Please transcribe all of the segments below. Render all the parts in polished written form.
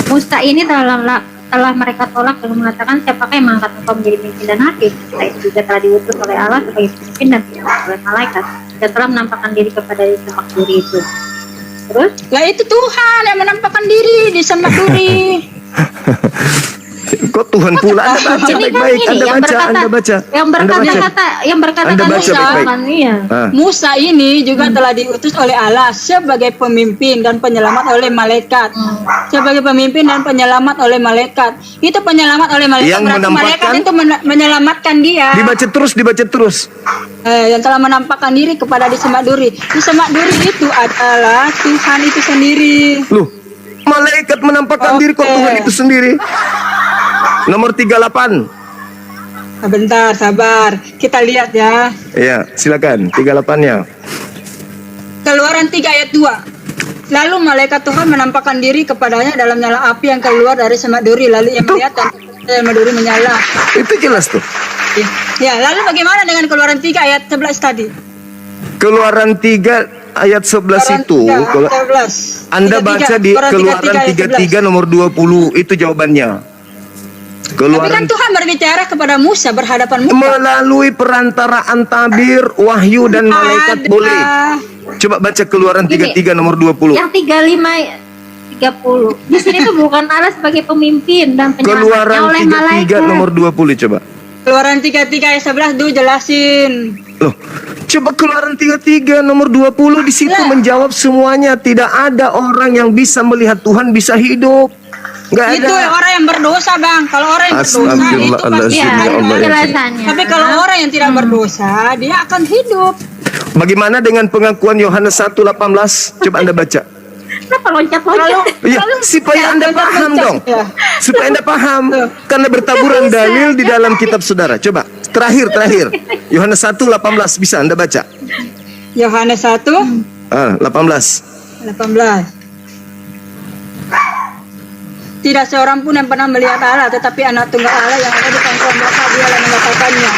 Musa ini telah mereka tolak dengan mengatakan, siapakah yang mengangkat engkau menjadi pemimpin dan hakim? Musa itu juga telah diutus oleh Allah sebagai pemimpin dan diangkat oleh malaikat. Dia telah menampakkan diri kepada semak duri itu. Terus? Lah itu Tuhan yang menampakkan diri di semak duri. Kok Tuhan pula? Anda baca Ini kan baik-baik. ini Anda yang baca, berkata, Anda baca. yang berkata Anda kan baca Musa, baik-baik. kan, iya. Musa ini juga telah diutus oleh Allah sebagai pemimpin dan penyelamat oleh malaikat. Sebagai pemimpin dan penyelamat oleh malaikat. Itu penyelamat oleh malaikat. Yang berarti menampakkan- malaikat itu menyelamatkan dia. Dibaca terus. Yang telah menampakkan diri kepada di semak duri. Di semak duri itu adalah Tuhan itu sendiri. Loh, malaikat menampakkan diri kok Oke. Tuhan itu sendiri. Nomor 38. Bentar, sabar. Kita lihat ya. Iya, silakan. 38-nya. Keluaran 3 ayat 2. Lalu malaikat Tuhan menampakkan diri kepadanya dalam nyala api yang keluar dari semak duri. Lalu ia melihat dan semak duri menyala. Itu jelas tuh. Ya, lalu bagaimana dengan keluaran 3 ayat 11 tadi? Keluaran 3 ayat 11 Keluaran itu 3, kalau 11. Anda 33, baca di Keluaran 33 nomor 20, itu jawabannya. Tapi kan Keluaran Tuhan berbicara kepada Musa berhadapan Musa. melalui perantaraan tabir, wahyu dan malaikat Ada. boleh. Coba baca Keluaran 33 nomor 20. Yang 35 30. Di sini tuh bukan Allah sebagai pemimpin dan penyelamatnya Keluaran oleh 33 malaikat. nomor 20 coba. Keluaran 33 ayat 11 dulu jelasin. Loh, coba Keluaran 33 nomor 20 di situ Lah. menjawab semuanya. Tidak ada orang yang bisa melihat Tuhan bisa hidup. Enggak Itu ada. orang yang berdosa, Bang. Kalau orang yang berdosa itu pasti Astagfirullahaladzim, Ya, ya akan Allah, ya. penjelasannya. Tapi kalau orang yang tidak berdosa, dia akan hidup. Bagaimana dengan pengakuan Yohanes 1:18? Coba Anda baca. Kenapa loncat-loncat? Iya, supaya Anda paham dong. Ya. Supaya Anda paham. Karena bertaburan dalil di dalam kitab saudara. Coba, terakhir. Yohanes 1:18 bisa Anda baca. Yohanes 1 18. 18. Tidak seorang pun yang pernah melihat Allah, tetapi anak tunggal Allah yang ada di pangkuan bapa dia yang mengatakannya.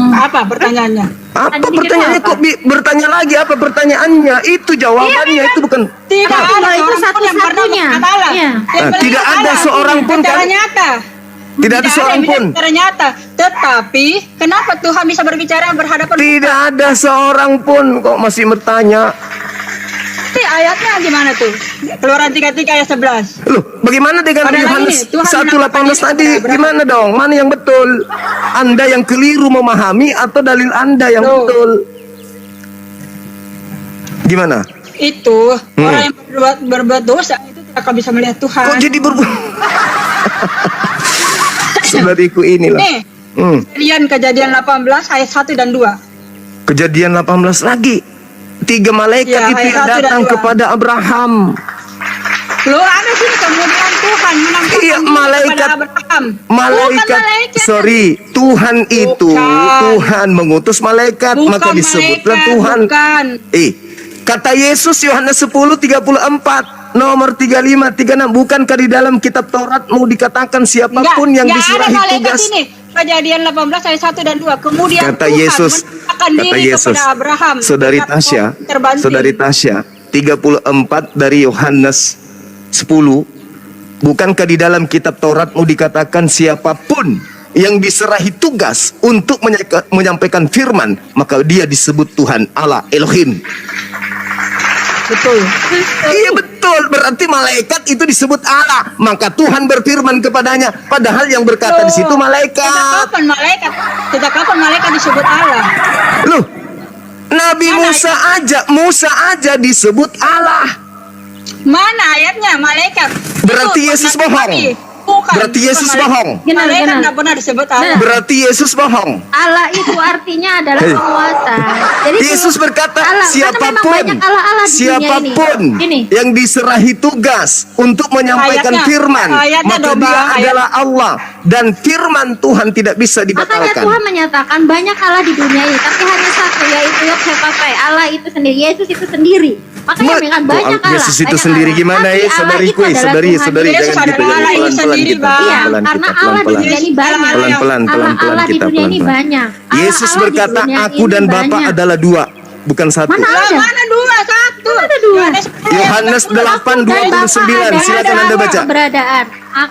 Apa pertanyaannya? Apa Tadi kita pertanyaannya apa? kok bertanya lagi? Apa pertanyaannya? Itu jawabannya, itu bukan. Tidak Tapi ada itu seorang pun yang pernah satu-satunya. melihat Allah. Iya. Yang melihat Tidak ada Allah, seorang ini pun, secara kan? nyata. Tidak ada seorang yang bisa pun. secara nyata. Tetapi kenapa Tuhan bisa berbicara berhadapan? Tidak ada seorang pun kok masih bertanya. Nanti ayatnya gimana tuh? Keluaran 33 ayat 11. Loh, bagaimana dengan Padahal Yohanes ini, Tuhan 1:18 tadi? menampakkan diri Gimana dong? Mana yang betul? Anda yang keliru memahami atau dalil Anda yang Tuh. betul? Gimana? Itu orang yang berbuat dosa itu tidak akan bisa melihat Tuhan. Kok jadi berbuat? Saudariku inilah. Nih, kejadian 18 ayat 1 dan 2. Kejadian 18 lagi. 3 malaikat Ya, itu ayat yang 1 dan datang 2. kepada Abraham. Loh, ada sini kemudian Tuhan menampakkan Iya, diri malaikat. kepada Abraham. Bukan Malaikat, malaikat. sorry, Tuhan itu, Bukan. Tuhan mengutus malaikat, Bukan maka disebutlah malaikat, Tuhan. bukan. Kata Yesus Yohanes 10:34, nomor 35, 36, bukankah di dalam kitab Tauratmu dikatakan siapapun yang Nggak ada diserahi malaikat tugas? ini. Kejadian 18 ayat 1 dan 2. Kemudian Kata Tuhan Yesus, menampakkan kata diri Yesus, kepada Abraham. Saudari Dekat Tasya, terbanting. Saudari Tasya, 34 dari Yohanes 10, bukankah di dalam kitab Tauratmu dikatakan siapapun yang diserahi tugas untuk menyampaikan firman, maka dia disebut Tuhan Allah Elohim. Betul. Iya betul, berarti malaikat itu disebut Allah, maka Tuhan berfirman kepadanya, padahal yang berkata di situ Sejak malaikat. kapan malaikat? Sejak kapan malaikat disebut Allah? Loh, Nabi Musa aja disebut Allah. Mana ayatnya malaikat? Berarti Itu Yesus Nabi bohong. Nabi. Bukan. Berarti bukan Yesus malaikat. bohong. Benar, Malaikat benar. tidak pernah disebut Allah. Berarti Yesus bohong. Allah itu artinya adalah Hei. penguasa. Jadi Yesus kalau berkata, Allah, karena memang siapapun banyak Allah-Allah di dunia siapapun ini. yang diserahi tugas untuk menyampaikan Ayatnya, firman, ayatnya maka dong, dia Bang, ayat. adalah Allah, dan firman Tuhan tidak bisa Makanya dibatalkan. Tuhan menyatakan banyak Allah di dunia ini, tapi hanya satu, yaitu Yog-Heh-Papai, Allah itu sendiri, Yesus itu sendiri. Makanya dengan banyak Allah. Yesus itu banyak sendiri Allah. gimana Tapi ya, Allah saudariku, itu adalah saudari, Tuhan. saudari, Yesus jangan gitu, adalah jangan Allah itu pelan-pelan sendiri, kita, Bang. Iya, pelan-pelan karena kita, Allah di pelan-pelan. dunia ini banyak. Pelan-pelan, Allah pelan-pelan di kita, dunia ini pelan-pelan. banyak. Yesus Allah di berkata, dunia aku ini dan Bapa banyak. adalah dua. bukan 1. Mana Lah, ada? mana 2, 1. Ada 2. Yohanes 10 ayat Yohanes 8:29. Silakan Anda baca. Keberadaan.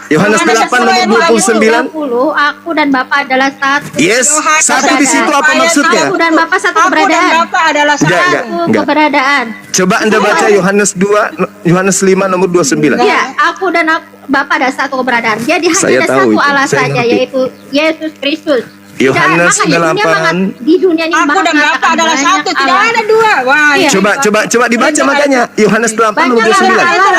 Yohanes 8 nomor 29. Aku dan Bapa adalah satu. Yes, Yohanes 1 di situ apa ayat maksudnya? Aku dan Bapa satu Aku dan keberadaan. Bapa adalah Enggak, satu. Satu enggak. keberadaan. Coba Anda baca Yohanes 2, Yohanes 5 nomor 29. Iya, aku dan Bapa ada satu keberadaan. Jadi Saya hanya ada tahu satu itu. Allah Saya saja, ngerti. yaitu Yesus Kristus. Yohanes Tidak, makanya 8. di dunia ini Aku dan Bapa adalah satu, tidak ada 2. Wah, Iya. Coba dibaca makanya Yohanes 8 nomor Banyak 29. Allah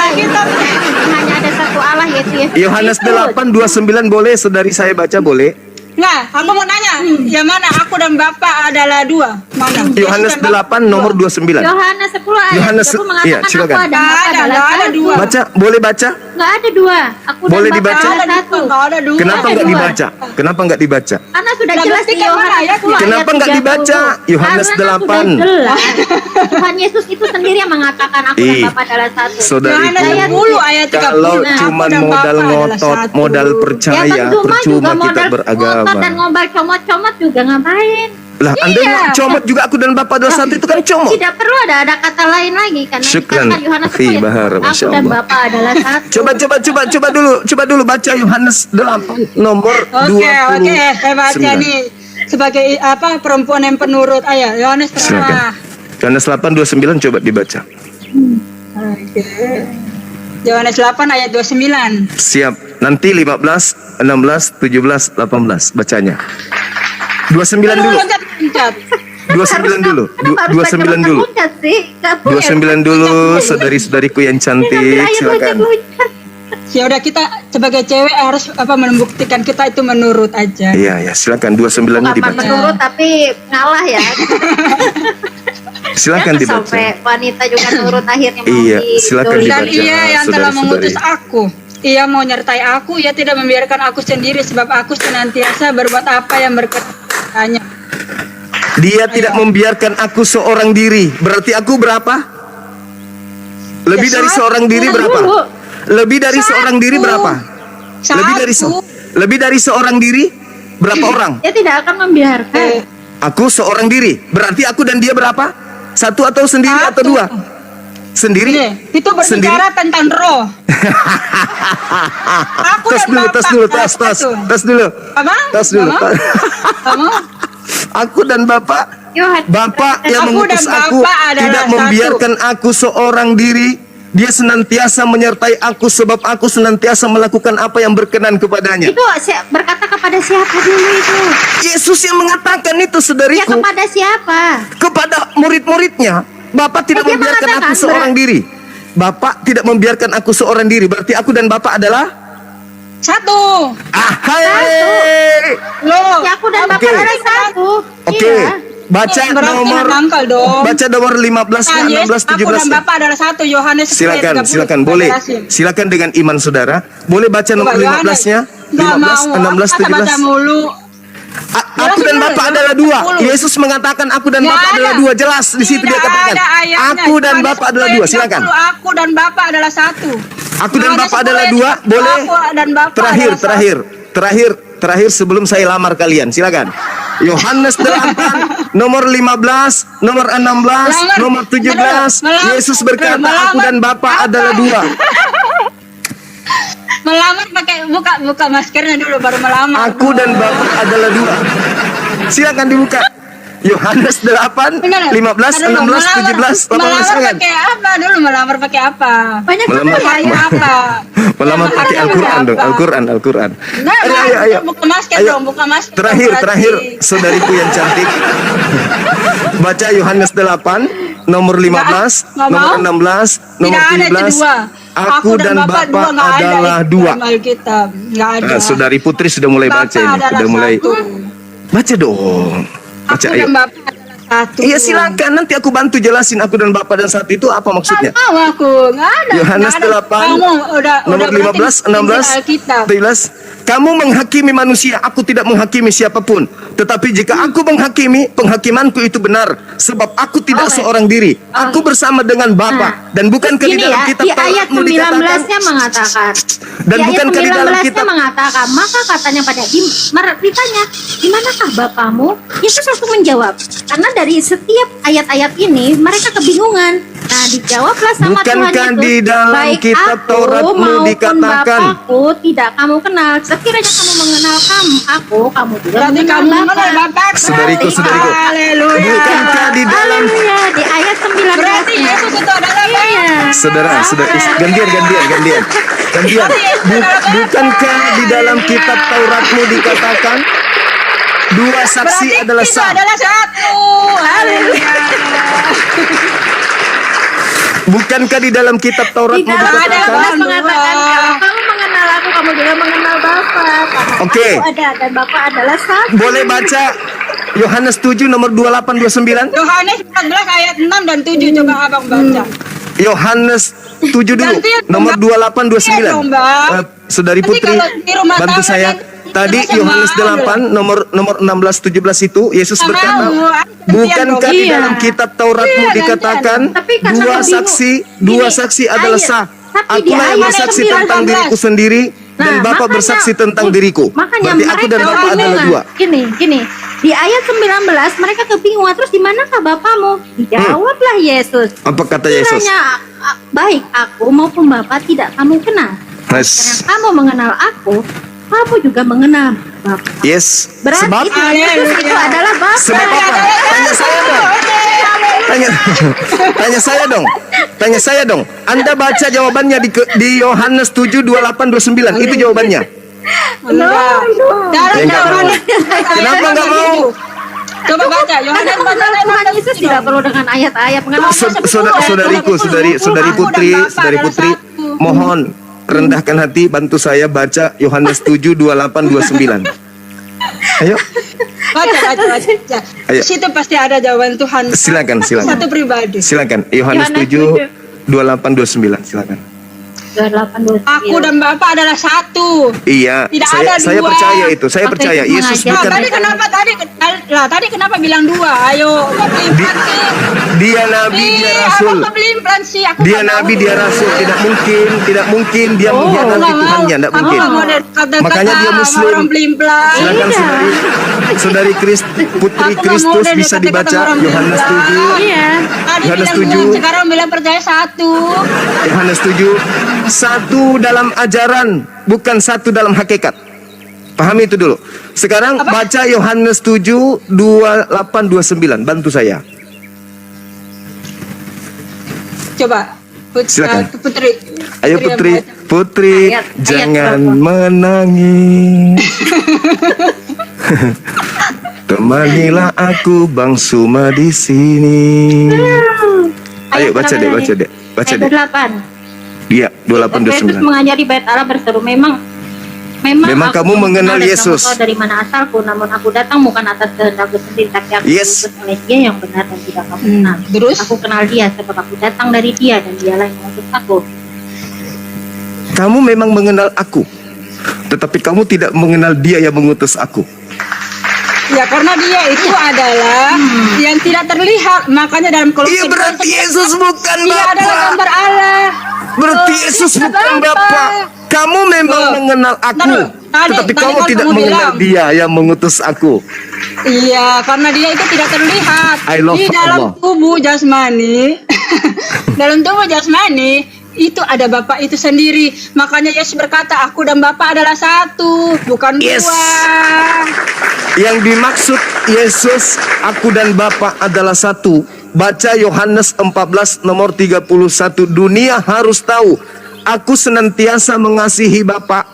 hanya ada satu Allah, yaitu Yesus Yohanes Kristus. 8:29 boleh saudari saya baca boleh? Nah, aku mau nanya, yang mana aku dan Bapa adalah 2? Mana? Yohanes Yesus dan Bapa 8 nomor 29. Yohanes 10 ayat Yohanes, 10 mengatakan iya, silakan. aku dan Bapa Nggak ada, adalah nggak ada satu. dua. Baca, boleh baca? Nggak ada 2. Aku dan Boleh Bapa dibaca? adalah Ada satu. dua, ada 2. Kenapa ada enggak dua. dibaca? Kenapa enggak dibaca? Karena sudah Nah, jelas berarti di kan Yohanes mana ayatnya? 10 ayat Kenapa nggak 30. dibaca? Yohanes Karena 8. sudah jelas. Tuhan Yesus itu sendiri yang mengatakan aku dan Ih, Bapa adalah satu. saudariku, Yohanes 10 ayat 30. kalau Nah, cuma aku dan modal Bapa adalah ngotot, satu. modal percaya, percuma kita beragama. ngotot dan ngombal comot-comot juga ngapain? Lah, Anda Iya. bilang comot juga aku dan Bapak adalah satu itu kan comot. Tidak perlu ada kata lain lagi karena Syukran, dikatakan Yohanes akhi 10 Bahar, aku Masya dan Allah. Bapa adalah satu. Coba dulu baca Yohanes 8 nomor 20. Oke, saya baca nih sebagai apa perempuan yang penurut ayat Yohanes Silakan. Yohanes 8:29 coba dibaca. Oke. Yohanes 8 ayat 29. Siap. Nanti 15, 16, 17, 18 bacanya. 29 dulu. Loncat. 29 dulu. Kenapa harus 29 baca dulu. loncat sih? Nggak boleh. 29 dulu, saudari-saudariku yang Ngambil cantik, ayat silakan. loncat-loncat. Ya udah kita sebagai cewek harus apa membuktikan kita itu menurut aja. Iya, ya, silakan 29-nya Bukan dibaca. menurut tapi ngalah ya. Silakan Jangan dibaca. sampai wanita juga nurut akhirnya mau Iya, silakan didolimi. Dan dibaca, ia yang telah saudari-saudari. mengutus aku. Ia mau nyertai aku, ia tidak membiarkan aku sendiri sebab aku senantiasa berbuat apa yang berkenan. Dia tidak membiarkan aku seorang diri. Berarti aku berapa? Lebih Ya, dari satu. seorang diri berapa? Dulu. Lebih dari Satu. seorang diri berapa? Lebih dari seorang diri berapa orang? Dia tidak akan membiarkan. Aku seorang diri. Berarti aku dan dia berapa? Satu atau sendiri atau Satu. dua? Sendiri? Itu berbicara tentang roh. Aku Tes dan dulu, Bapak tes dulu, adalah tes satu. dulu. Apa? Tes dulu. Apa? Kamu? Aku dan Bapak, Yohanes. Bapak yang Aku mengutus dan aku Bapak adalah tidak satu. membiarkan aku seorang diri. Dia senantiasa menyertai aku sebab aku senantiasa melakukan apa yang berkenan kepadanya. Itu berkata kepada siapa dulu itu? Yesus yang mengatakan itu, Ya saudariku, kepada siapa? kepada murid-muridnya. Bapak tidak Dia membiarkan aku mengatakan, seorang diri. Bapak tidak membiarkan aku seorang diri. Berarti aku dan Bapak adalah Satu. Hai. Loh. Ya aku dan Bapak Oke. adalah satu. Oke. Iya. Baca Berarti nomor menangkal dong. Baca nomor 15, Nah, yes, 16, aku 17. dan Bapak adalah satu. Yohanes 10 ayat Silakan, 30. silakan, boleh. Jelasin. Silakan dengan iman saudara. Boleh baca nomor Coba, 15-nya? Nggak 15, mau. 16, Masa baca 17. mulu. Aku dan Bapak adalah dua. Yesus mengatakan aku dan Nggak Bapak ada. adalah dua. Jelas di situ dia Tidak katakan. ada ayatnya. Aku dan Yohanes Bapak 10 adalah dua. ayat Silakan. 30, Aku dan Bapak adalah satu. Aku dan Yohanes Bapak 10 adalah ayat dua. 30, Boleh. Aku dan Bapak Terakhir, adalah terakhir sebelum saya lamar kalian. Silakan. Yohanes 8 nomor 15, nomor 16, Lamar. nomor 17. Melamar. Yesus berkata Melamar. aku dan Bapak Apa? adalah dua. Melamar pakai buka maskernya dulu baru melamar. Aku dan Bapak adalah dua. Silakan dibuka. Yohanes 8, Benar. 15, Aduh, 16, 17, 18. Melamar Silakan. pakai apa dulu? Melamar pakai apa? Banyak Melamar. sekali ya. Apa? Melamar pakai Al-Quran dong. Al-Quran. Nah, Ayo. buka masker Ayo. dong, buka masker. Terakhir, Berarti. saudariku yang cantik. Baca Yohanes 8, nomor 15, Nggak nomor mau. 16, nomor Tidak ada itu 17. dua. Aku dan Bapak nggak ada adalah itu dua. dalam Alkitab. Nggak ada. Saudari Putri sudah mulai baca Bapak ini. adalah Sudah mulai. satu. Baca dong. Baca Aku ayo. dan Bapak adalah satu. Iya silakan, nanti aku bantu jelasin aku dan Bapak dan satu itu apa maksudnya. Nggak mau aku, nggak ada. Yohanes nggak ada. 8, Kamu udah nomor berarti 15, 16, Alkitab. 17. Kamu menghakimi manusia, aku tidak menghakimi siapapun. Tetapi jika aku menghakimi, penghakimanku itu benar. Sebab aku tidak seorang diri. Aku bersama dengan Bapa. Dan bukankah di Gini dalam ya, kitab di ayat Tauratmu dikatakan, 19-nya mengatakan. dan di ayat bukankah di dalam 19-nya kitab, mengatakan, maka katanya pada ditanya, di manakah Bapamu? Yesus langsung menjawab. Karena dari setiap ayat-ayat ini mereka kebingungan. Nah, dijawablah sama Tuhan bukankah itu, di dalam baik kitab aku Tauratmu maupun dikatakan, Bapakku tidak kamu kenal. Sekiranya kamu mengenal kamu juga Berarti kamu mengenal mengenal Bapa. Bapa. Saudariku, saudariku, Haleluya. bukankah di dalam, Haleluya, di ayat 19. Berarti Yesus itu adalah Bapa. Iya. saudara, gantian. Bukankah di dalam kitab Tauratmu dikatakan, dua saksi Berarti adalah itu sah? adalah satu. Haleluya. Bukankah di dalam kitab Tauratmu Di dalam ada dikatakan, Bapa mengatakan kalau kamu mengenal aku, kamu juga mengenal Bapa. Karena Oke. aku ada dan Bapa adalah satu. boleh baca Yohanes 7 nomor 28-29? Yohanes 14 ayat 6 dan 7 coba abang baca. Yohanes 7 dulu, Gantian, nomor Bang. 28-29. Iya dong, Bang. Saudari Nanti Putri, kalau di rumah bantu tangga saya. nanti Tadi sama Yohanes sama 8 nomor 16-17 itu Yesus Sama berkata, mau, bukankah di Iya. dalam kitab Tauratmu Iya, dikatakan Tapi karena dua kebingung- saksi Gini, saksi adalah ayat- sah. tapi di Akulah yang ayat bersaksi 19. tentang diriku sendiri dan Nah, Bapa makanya- bersaksi tentang diriku. Makanya Berarti aku dan mereka Bapa adalah kebingungan. dua. Gini. Di ayat 19 mereka kebingungan, terus di manakah Bapamu? Dijawablah Yesus. Apa kata Yesus? Kiranya baik aku maupun Bapa tidak kamu kenal. Karena Yes. kamu mengenal aku, kamu juga mengenal Bapa. Yes. Berarti Sebab itu Yesus itu adalah Bapa. Sebab apa? Tanya saya dong. Tanya saya dong. Anda baca jawabannya di Yohanes 7 28-29. Itu jawabannya. Enggak. Dalam Ya, enggak mau. Yohanes. Kenapa enggak mau? Coba baca Yohanes Karena mengenal Tuhan Yesus tidak perlu dengan ayat-ayat. Mengenal Saudari Putri, mohon rendahkan hati, bantu saya baca Yohanes 7 28-29. Ayo, baca. Ayo. Di situ pasti ada jawaban Tuhan. silakan. Satu pribadi. Silakan. Yohanes 7 28-29. Silakan. 28-29. Aku dan Bapa adalah satu. Iya, Tidak saya ada dua. percaya itu. Saya Oke, percaya Yesus mengajar. Nah, bukan tadi kenapa bilang dua? Ayo, kok belimplan sih? dia nabi, dia rasul. Abang kok belimplan sih? Aku Dia nggak nabi, mau. dia rasul. Tidak mungkin dia mengkhianati Nggak mau. Tuhannya, tidak Aku mungkin. nggak mau kata-kata Makanya dia sama Muslim. orang belimplan. Silakan saudari Putri Aku nggak mau Kristus deh bisa deket-deket dibaca sama orang Yohanes belimplan. 7. Iya. Tadi Yohanes bilang 7. dua, sekarang bilang percaya satu. Yohanes 7 satu dalam ajaran, bukan satu dalam hakikat. Pahami itu dulu. Sekarang baca Yohanes 7 28-29. Bantu saya. Coba. Silakan. Putri. Ayo yang Putri, baca. Putri, Ayat jangan berapa? menangis. Temanilah aku Bang Suma di sini. Ayo baca deh. Baca Ayat deh. 28. Iya, Yesus 28-29. mengajari bait Allah berseru, memang Memang aku kamu mengenal dan Yesus. kamu tahu dari mana asalku, namun aku datang bukan atas kehendakku sendiri, tapi aku Yes. diutus oleh Dia yang benar dan tidak kamu kenal. Terus? Aku kenal Dia sebab aku datang dari Dia dan Dialah yang mengutus aku. Kamu memang mengenal aku, tetapi kamu tidak mengenal Dia yang mengutus aku. Ya karena dia itu adalah yang tidak terlihat. Makanya dalam Kolose Iya, berarti Yesus bukan dia adalah Bapa. gambar Allah. Berarti Yesus Iya, bukan Bapa. Bapa. Kamu memang Loh. mengenal aku, Tadi- tetapi tadi kamu kan tidak kamu mengenal bilang. Dia yang mengutus aku. Iya, karena dia itu tidak terlihat. I love Di dalam Allah. tubuh jasmani, dalam tubuh jasmani itu ada Bapa itu sendiri. Makanya Yesus berkata, aku dan Bapa adalah satu, bukan Yes. dua. Yang dimaksud Yesus, aku dan Bapa adalah satu. Baca Yohanes 14 nomor 31. Dunia harus tahu, aku senantiasa mengasihi Bapa,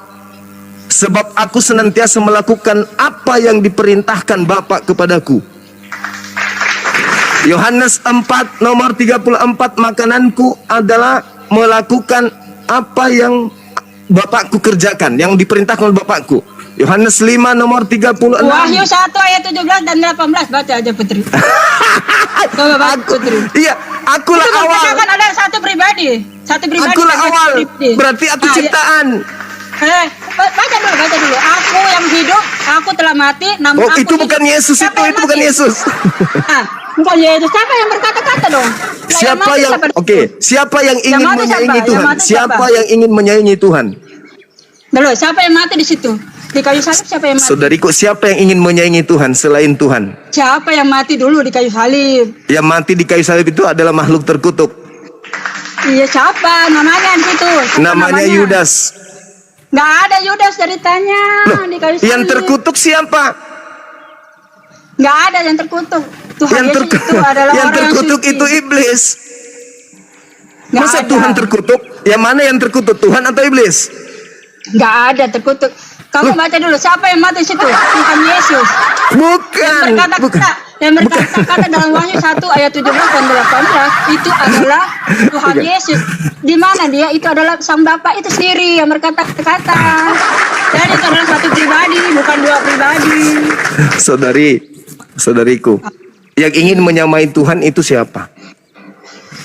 sebab aku senantiasa melakukan apa yang diperintahkan Bapa kepadaku. Yohanes 4 nomor 34. Makananku adalah melakukan apa yang Bapakku kerjakan, yang diperintahkan oleh Bapakku. Yohanes 5 nomor 36. Wahyu 1 ayat 17 dan 18. Baca aja Putri. Coba baca Putri. Iya, akulah Itu awal. kan ada satu pribadi. Satu pribadi. Akulah dan awal. pribadi. Berarti aku Ah, ya. ciptaan. baca dulu. Aku yang hidup, aku telah mati, namun Oh, aku itu bukan hidup. Yesus, Siapa yang itu bukan mati? Yesus. Ah, bukan Yesus. Siapa yang berkata-kata dong? Lah, Siapa mati yang siapa? Oke, siapa yang ingin mati menyaingi siapa? Yang Tuhan? mati Siapa siapa? yang ingin menyaingi Tuhan? Dulu, siapa yang mati di situ? Di kayu salib siapa yang mati? Saudariku, siapa yang ingin menyaingi Tuhan selain Tuhan? Siapa yang mati dulu di kayu salib? Yang mati di kayu salib itu adalah makhluk terkutuk. Iya, siapa namanya di situ? Siapa Namanya Yudas. Nggak ada Yudas dari tanya Loh, di kayu salib. yang terkutuk siapa? Nggak ada yang terkutuk. Tuhan Yang Yesus terkutuk, itu adalah yang orang terkutuk suci. itu iblis. Nggak Masa ada. Tuhan terkutuk? Yang mana yang terkutuk? Tuhan atau iblis? Nggak ada terkutuk. Kamu baca dulu, siapa yang mati situ? Tuhan Yesus. Bukan. Yang berkata-kata dalam Wahyu 1 ayat 17 dan 18 itu adalah Tuhan Yesus. Di mana dia? Itu adalah Sang Bapa itu sendiri yang berkata-kata. Dan itu adalah satu pribadi, bukan dua pribadi. Saudariku, yang ingin menyamai Tuhan itu siapa?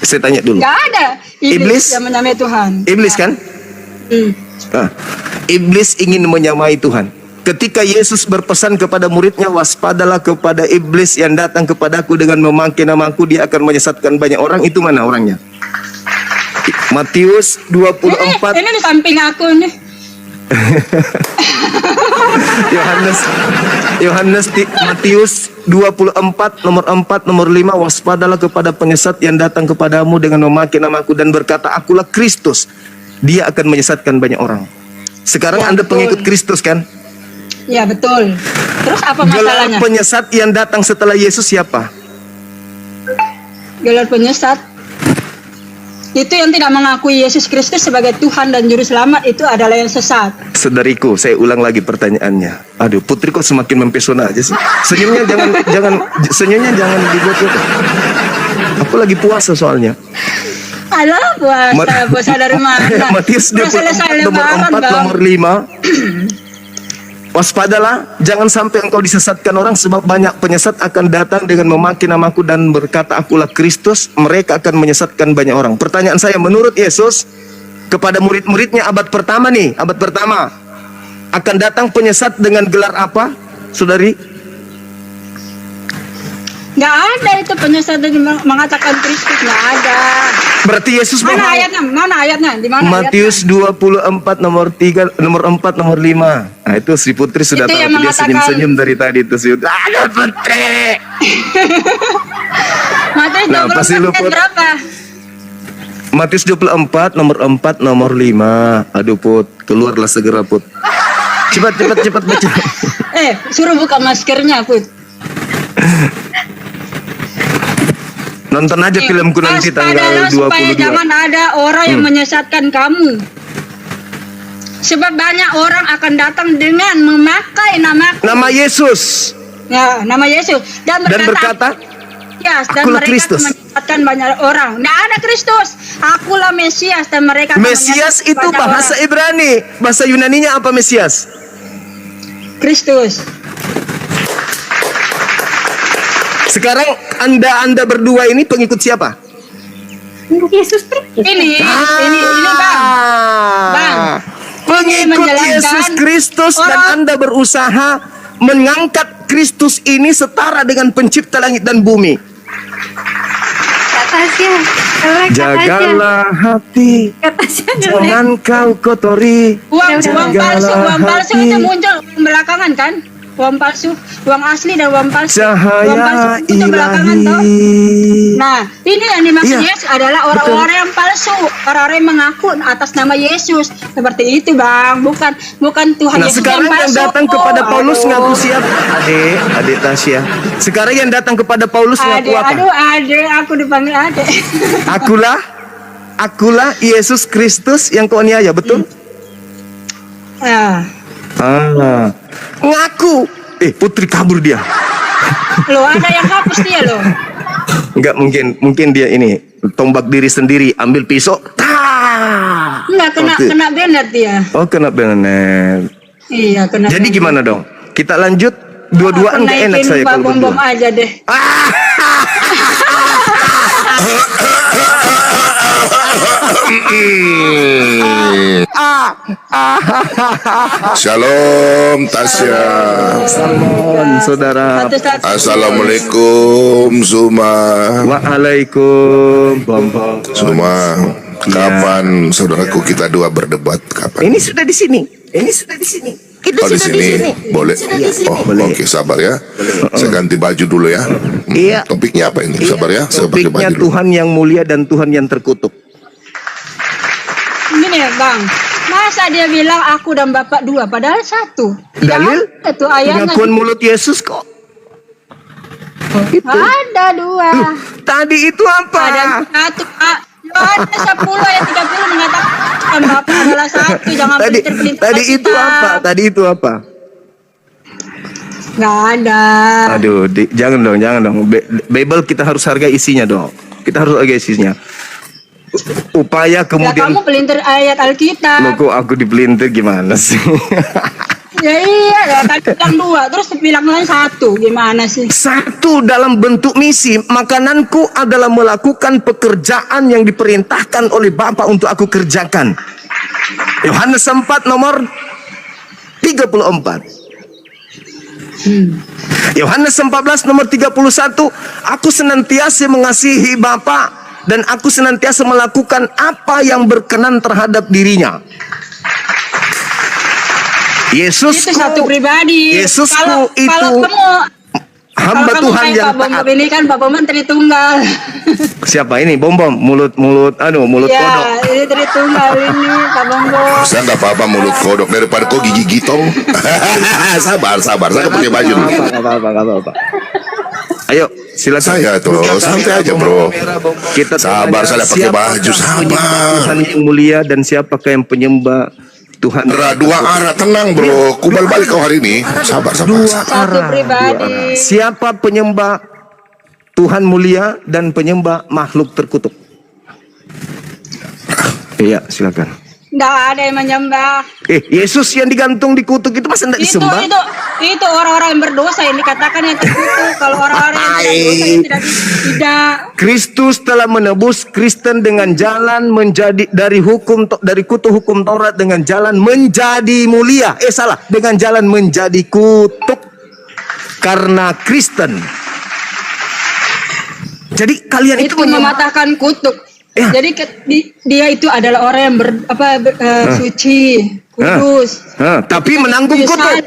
Saya tanya dulu. Nggak ada Iblis? yang menyamai Tuhan. Iblis kan? Ah, iblis ingin menyamai Tuhan. Ketika Yesus berpesan kepada muridnya, waspadalah kepada iblis yang datang kepadaku dengan memakai namaku, dia akan menyesatkan banyak orang. Itu mana orangnya? Matius 24. Ini di samping aku nih. Matius 24 nomor 4 nomor 5, waspadalah kepada penyesat yang datang kepadamu dengan memakai namaku dan berkata, akulah Kristus. Dia akan menyesatkan banyak orang. Sekarang Ya, Anda betul. pengikut Kristus kan? Ya betul. Terus apa Gelar masalahnya? penyesat yang datang setelah Yesus siapa? Gelar penyesat itu yang tidak mengakui Yesus Kristus sebagai Tuhan dan Juru Selamat, itu adalah yang sesat. Saudariku, saya ulang lagi pertanyaannya. Aduh, putri kok semakin mempesona aja sih. Senyumnya jangan dibuat-buat. Aku lagi puasa soalnya. Alah, puasa dari mana? Matius Udah selesai 24 nomor lebaran, 4 Bang. nomor 5. Waspadalah, jangan sampai engkau disesatkan orang, sebab banyak penyesat akan datang dengan memakai namaku dan berkata, akulah Kristus. Mereka akan menyesatkan banyak orang. Pertanyaan saya, menurut Yesus kepada murid-muridnya abad pertama akan datang penyesat dengan gelar apa, saudari? Nggak ada itu penyesat yang mengatakan Kristus, nggak ada. Berarti Yesus Mana bohong. ayatnya? Mana ayatnya? Di mana Matius 24 nomor 3 nomor 4 nomor 5. Nah, itu Sri Putri sudah Itu tahu, yang dia mengatakan- senyum-senyum dari tadi itu sih. Aduh, Putri. Matius Nah, 24 pasti lu, ayat Put. berapa? Matius 24 nomor 4 nomor 5. Aduh, Put, keluarlah segera, Put. Cepat baca. Suruh buka maskernya, Put. Nonton aja filmku nanti tanggal Waspadalah supaya 22. jangan ada orang yang menyesatkan kamu. Sebab banyak orang akan datang dengan memakai namaku. Nama Yesus Ya, nama Yesus. Dan dan berkata, berkata, Mesias, dan akulah mereka Kristus. akan menyesatkan banyak orang. Nggak ada Kristus. Akulah Mesias dan mereka akan Mesias menyesatkan itu banyak bahasa orang. Ibrani. Bahasa Yunaninya apa Mesias? Kristus. Sekarang Anda berdua ini pengikut siapa? Untuk Yesus Kristus. Ini Bang. Bang. Pengikut menjelaskan Yesus Kristus dan orang- Anda berusaha mengangkat Kristus ini setara dengan pencipta langit dan bumi. Kata Tasya, Jagalah hati, Kata Tasya jelek. jangan kau kotori. Uang Jagalah palsu hati. itu muncul belakangan kan? Uang palsu, uang asli dan uang palsu. Uang Cahaya palsu muncul belakangan toh. ilahi. Nah, ini yang dimaksud Iya, Yesus adalah orang-orang yang palsu, orang-orang yang mengaku atas nama Yesus. Seperti itu, Bang. Bukan Tuhan Nah, Yesus sekarang yang palsu. datang kepada Paulus Aduh. ngaku siapa? Adik Tasya. Sekarang yang datang kepada Paulus ngaku apa? Aduh, aku dipanggil adek. Akulah Yesus Kristus yang kau aniaya, betul? Nah, Ngaku. Putri kabur dia. lo ada yang hapus dia lo. Enggak mungkin dia ini tombak diri sendiri, ambil pisau. Enggak kena benet dia. Oh, kena benar. Iya, kena. Jadi benet. gimana dong? Kita lanjut dua-duaan, Aku nggak enak naikin saya kalau bom-bom berdua. aja deh. Shalom Tasya. Salam saudara. Satu-satu. Assalamualaikum Zuma. Waalaikum Bom. Zuma, kapan saudaraku kita dua berdebat? Kapan? Ini sudah di sini. Itu Oh, di sudah sini boleh. Oh, boleh. oke, sabar ya. Saya ganti baju dulu ya. Iya. Topiknya apa ini? Sabar ya. Saya pakai Topiknya baju dulu. Tuhan yang mulia dan Tuhan yang terkutuk. Ini ya Bang, masa dia bilang aku dan Bapak dua, padahal satu. Dalil? Itu ayatnya. Pengakuan mulut Yesus kok. Itu. Ada dua. Tadi itu apa? Ada satu. Yohanes 10 ayat 30 mengatakan Bapak adalah satu. Jangan pelintir-pelintir. Tadi itu apa? Tadi itu apa? Nggak ada. Aduh, jangan dong. Bible kita harus hargai isinya dong. Kita harus hargai isinya. Upaya Ya kemudian kamu pelintir ayat Loh, Alkitab. kok aku dipelintir gimana sih? Ya iya, ya, tadi bilang dua, terus bilang lagi satu. Gimana sih? Satu dalam bentuk misi, makananku adalah melakukan pekerjaan yang diperintahkan oleh Bapa untuk aku kerjakan. Yohanes 4 nomor 34. Yohanes 14 nomor 31, aku senantiasa mengasihi Bapa dan aku senantiasa melakukan apa yang berkenan terhadap dirinya. Yesusku, Itu satu pribadi. Yesusku Kalau itu kamu hamba kalau Tuhan kamu yang kayak Pak taat. Bom ini kan Bapak Menteri Tunggal. Siapa ini? Bom mulut kodok. Ya, ini Tritunggal ini Pak Bom. Saya nggak apa-apa mulut kodok daripada kau gigi gitong. sabar. Saya pakai baju dulu. Gak apa-apa. Ayo, silakan. Saya tuh santai aja bro. Kita Sabar, saya pakai baju, siapakah sabar. penyembah Tuhan yang mulia dan siapakah yang penyembah Tuhan? Dua arah, tenang bro. Kubal balik kau hari ini. Sabar. Satu pribadi. Siapa penyembah Tuhan mulia dan penyembah makhluk terkutuk? Iya, silakan. Nggak ada yang menyembah. Yesus yang digantung di kutuk itu masa tidak disembah? Itu orang-orang yang berdosa yang dikatakan yang terkutuk. Kalau orang-orang yang tidak berdosa yang tidak. Kristus telah menebus Kristen dengan jalan menjadi dari kutuk hukum Taurat dengan jalan menjadi mulia. Dengan jalan menjadi kutuk karena Kristen. Jadi kalian itu mematahkan kutuk. Ya. Jadi dia itu adalah orang yang suci, kudus. Tapi menanggung kutuk.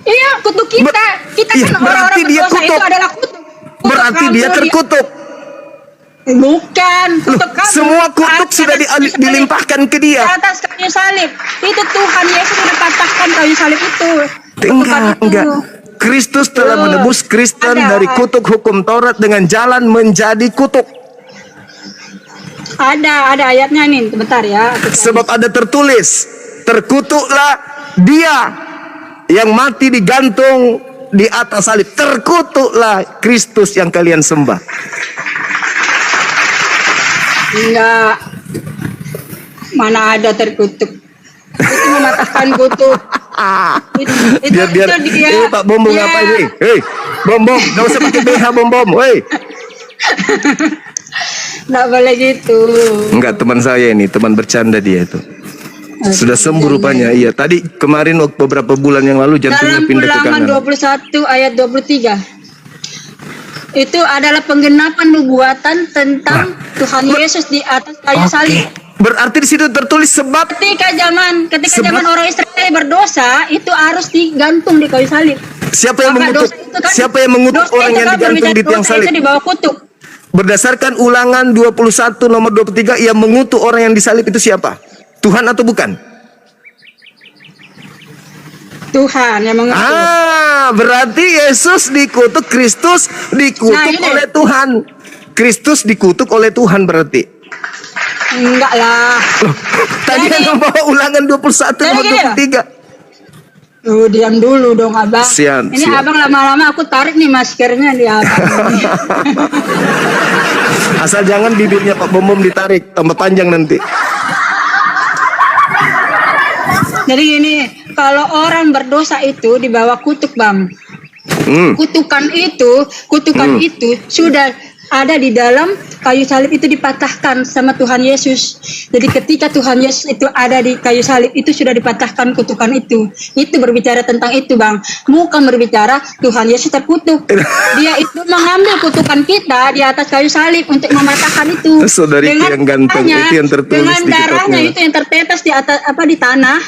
Iya, kutuk kita. Kita iya, kan berarti orang-orang dia berdosa kutuk. itu adalah kutuk. Berarti kamu, dia terkutuk. Bukan, kutuk kamu. Semua kutuk sudah dilimpahkan ke dia. Di atas kayu salib. Itu Tuhan Yesus sudah patahkan kayu salib itu. Enggak. Kristus telah menebus Kristen dari kutuk hukum Taurat dengan jalan menjadi kutuk. Ada ayatnya nih, bentar ya. Sebab ada tertulis, terkutuklah dia yang mati digantung di atas salib. Terkutuklah Kristus yang kalian sembah. Enggak. Mana ada terkutuk. Itu mematahkan kutuk. Biar dia. Pak Bom ngapain? Hei, Bom, gak usah pakai BH Bom. Hei. Nggak boleh gitu. Enggak, teman saya ini, teman bercanda dia itu. Sudah sembuh rupanya. Iya, tadi kemarin waktu beberapa bulan yang lalu jantungnya Dalam pindah ke kanan. Ulangan 21 ayat 23. Itu adalah penggenapan nubuatan tentang Tuhan Yesus di atas kayu salib. Berarti di situ tertulis sebab Ketika zaman orang Israel berdosa, itu harus digantung di kayu salib. siapa yang Maka mengutuk? dosa itu kan- Siapa yang mengutuk dosa orang itu yang kan digantung berbicara di tiang dosa salib? itu di bawah kutuk. Berdasarkan Ulangan 21 nomor 23, yang mengutuk orang yang disalib itu siapa? Tuhan atau bukan? Tuhan yang mengutuk. Berarti Yesus dikutuk, Kristus dikutuk Nah, ini. oleh Tuhan. Kristus dikutuk oleh Tuhan berarti. Enggak lah. Loh, tadi Jadi- yang membawa Ulangan 21 nomor Jadi gini 23. Diam dulu dong abang. Siap. Ini abang lama-lama aku tarik nih maskernya di abang. Asal jangan bibirnya Pak Bom ditarik, tambah panjang nanti. Jadi gini, kalau orang berdosa itu di bawah kutuk bang. Kutukan itu sudah ada di dalam kayu salib itu dipatahkan sama Tuhan Yesus. Jadi ketika Tuhan Yesus itu ada di kayu salib itu sudah dipatahkan kutukan itu. Itu berbicara tentang itu, Bang. Bukan berbicara Tuhan Yesus terkutuk. Dia itu mengambil kutukan kita di atas kayu salib untuk mematahkan itu. Saudariku yang ganteng, itu yang tertulis dengan di darahnya kitabnya. itu yang tertetes di atas di tanah.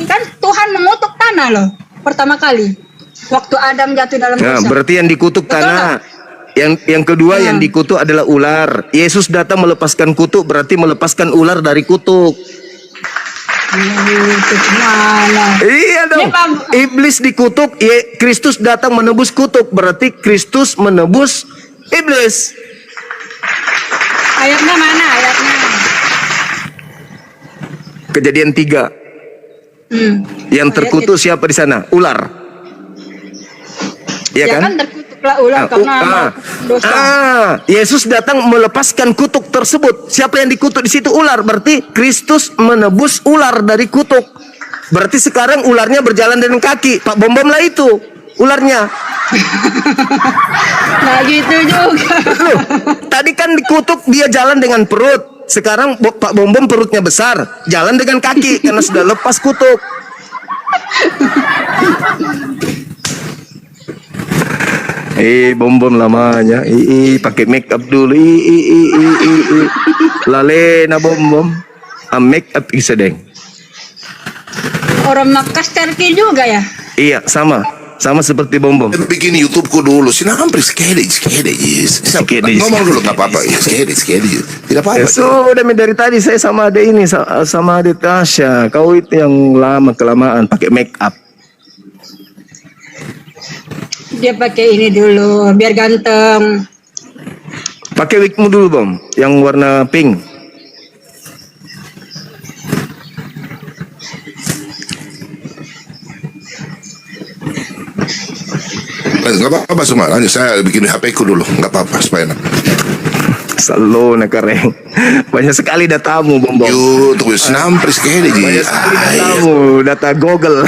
Kan Tuhan mengutuk tanah loh pertama kali waktu Adam jatuh dalam Nah, dosa. berarti yang dikutuk Betul tanah. Yang kedua yang dikutuk adalah ular. Yesus datang melepaskan kutuk, berarti melepaskan ular dari kutuk. Itu mana? Iya dong. Ya, Pak. Iblis dikutuk, Kristus datang menebus kutuk, berarti Kristus menebus iblis. Ayatnya mana ayatnya? Kejadian 3. Yang terkutuk siapa di sana? Ular. Iya Ya kan? kan terkutuklah ular karena dosa. Yesus datang melepaskan kutuk tersebut. Siapa yang dikutuk di situ? Ular. Berarti Kristus menebus ular dari kutuk. Berarti sekarang ularnya berjalan dengan kaki. Pak Bom Bom lah itu ularnya. Nah gitu juga. Loh, tadi kan dikutuk dia jalan dengan perut. Sekarang Pak Bom Bom perutnya besar, jalan dengan kaki karena sudah lepas kutuk. Bom Bom lamanya. Pakai make up dulu. Lalena Bom Bom. Make up sedeng. Orang Makas Turki juga ya. Iya, sama seperti Bom Bom. Bikin YouTubeku dulu. Sinampri sekali. Ngomong dulu nggak apa-apa. Ya, sekali. Tidak apa-apa. Sudah dari tadi saya sama adek ini, sama adek Tasya. Kau itu yang lama kelamaan pakai make up. Dia pakai ini dulu biar ganteng. Pakai wigmu dulu Bom, yang warna pink. Nggak apa-apa semua. Lanjut saya bikin HP ku dulu. Nggak apa-apa supaya enak. Selalu nak keren. Banyak sekali datamu Bom Bom. YouTube sinampri sekali. Banyak sekali datamu, data Google.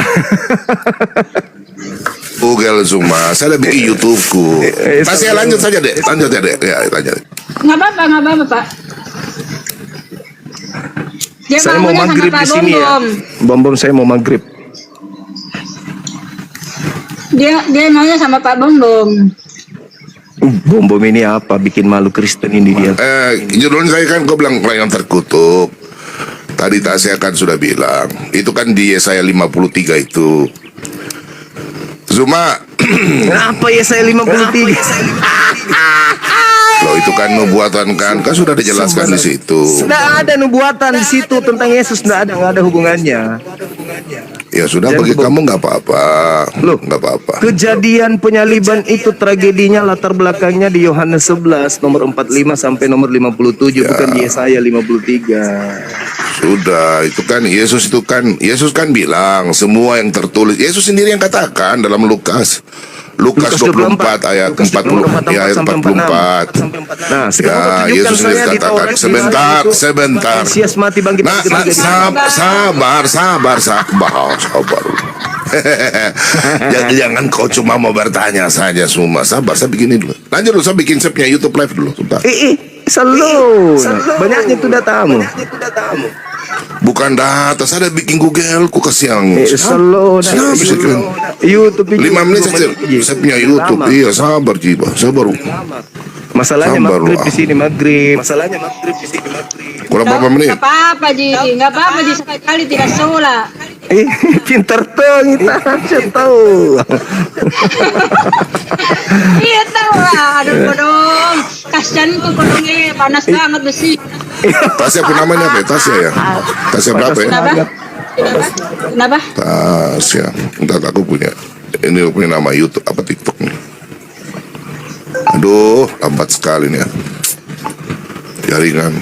Google semua. Saya udah bikin YouTubeku. Masih lanjut saja deh. Lanjut ya deh. Ya, lanjut. Nggak apa-apa Pak. Dia Saya mau maunya sama maghrib Pak di sini ya. Bom Bom saya mau maghrib. Dia maunya sama Pak Bom Bom. Bom Bom ini apa? Bikin malu Kristen ini dia. Judulnya saya kan kau bilang pelayan terkutuk. Tadi Tasya kan sudah bilang. Itu kan di Yesaya 53 itu. Zuma. Kenapa ya saya 53? Loh itu kan nubuatan kan sudah dijelaskan di situ. Sudah ada nubuatan di situ tentang Yesus, nggak ada hubungannya. Ya sudah Jangan bagi kamu nggak apa-apa. Loh, Nggak apa-apa. Kejadian penyaliban itu tragedinya latar belakangnya di Yohanes 11 nomor 45 sampai nomor 57 bukan di Yesaya 53. Sudah itu kan Yesus kan bilang semua yang tertulis. Yesus sendiri yang katakan dalam Lukas 24 ayat 40 ya ayat 44. Nah, sekarang Ya, tunjukkan Yesus sendiri saya di katakan Taurat sebentar. Mesias mati bangkit Nah, bangkit, bangkit. sabar. Jangan kau cuma mau bertanya saja semua. Sabar, saya bikin dulu. Lanjut dulu, saya bikin punya YouTube live dulu. Sebentar. Selalu. Banyaknya itu datamu. Bukan data, saya ada bikin Google, ku kasih yang Selalu. YouTube 5 menit saja. Saya punya YouTube. Iya, sabar jiwa, sabar. Masalahnya Sabar, maghrib lu. di sini maghrib. Kurang berapa menit? Nggak apa-apa Ji, sekali tidak sholat. Pintar tuh kita tahu. Iya tahu lah, aduh kodong. Kasian tuh kodongnya panas banget besi. Tasya pun namanya apa? Tasya ya? Tasya berapa ya? Kenapa? Tasya. Entar aku punya. Ini aku punya nama YouTube apa TikTok nih. Aduh, lambat sekali nih ya. Jaringan.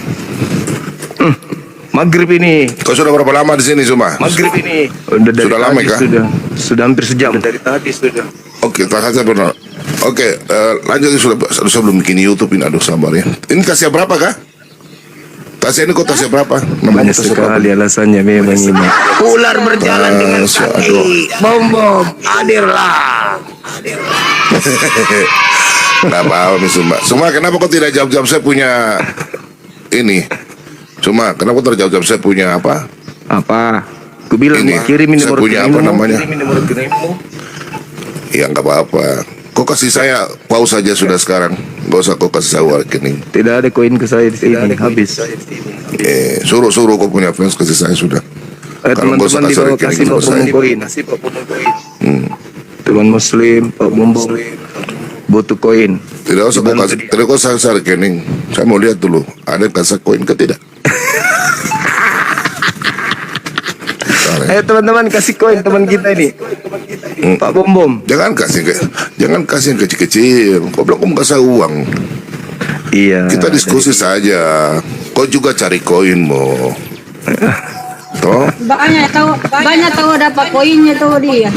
Maghrib ini. Kau sudah berapa lama di sini, Zuma? Maghrib ini. Udah dari Sudah lama, tadi kah? Sudah hampir sejam. Dari tadi sudah. Oke, Tasya pernah. Oke, lanjut sudah belum bikin YouTube ini. Aduh, sabar ya. Ini Tasya berapa kah? Tasya ini kok Tasya berapa? Banyak Tasya berapa? sekali alasannya memang ini. Ular berjalan dengan Tasya, kaki. aduh. Bom hadirlah. Nggak apa-apa nih Suma. Suma, kenapa kau tidak jawab-jawab? Saya punya ini. Suma, kenapa kau tidak jawab-jawab? Saya punya apa? Apa? Ku bilang Ini, kirimin saya nomor punya apa rekeningmu, namanya? kirimin nomor rekeningmu. Ya nggak apa-apa. Kau kasih saya pause saja sudah sekarang. Nggak usah kau kasih saya rekening. Tidak ada koin ke saya di sini, habis. Suruh kau punya fans kasih saya sudah. Kalau nggak usah Teman-teman di kasih bawah rekening kasih buat Pak saya. Bom koin. Teman Muslim, Pak Bom butuh koin. Tidak usah kau kasih, tidak kau saya rekening. Saya mau lihat dulu. Ada yang kasih koin ke tidak? Ayo teman-teman kasih koin teman kita ini. Pak Bom. Jangan kasih yang kecil-kecil. Kau bilang kau mau kasih uang. Iya. Kita diskusi saja. Kau juga cari koinmu. Toh? banyak tahu dapat koinnya tuh dia.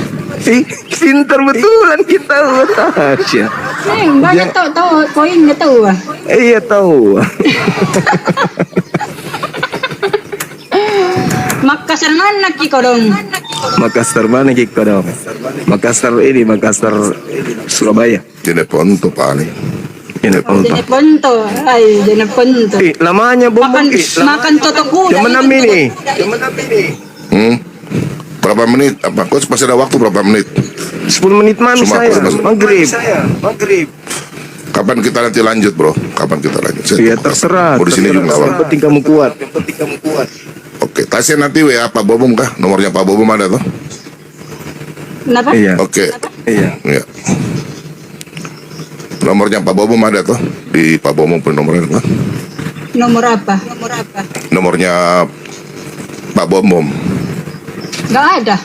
Pintar betulan kita Tasya. Banyak tahu koinnya tahu. Iya tahu. Makassar mana kiko dong? Makassar mana kita dong? Makassar Surabaya. Jeneponto paling. Ini Ponto. Jene ponto. Lamanya Bom. Makan toto kuda. Jam 6 ini. Berapa menit? Apa? Kau masih ada waktu berapa menit? 10 menit mami Cuma saya. aku- Maghrib. Kapan kita nanti lanjut, bro? Kapan kita lanjut? Saya Iya tunggu. terserah. Mau di sini juga nggak Yang apa-apa. penting kamu kuat. Oke, Tasya nanti WA Pak Bobom kah? Nomornya Pak Bobom ada tuh? Kenapa? Iya. Oke. Iya. Ya. Nomornya Pak Bobom ada tuh? Di Pak Bobom punya nomornya tuh? Nomor apa? Nomornya Pak Bobom. Gak ada.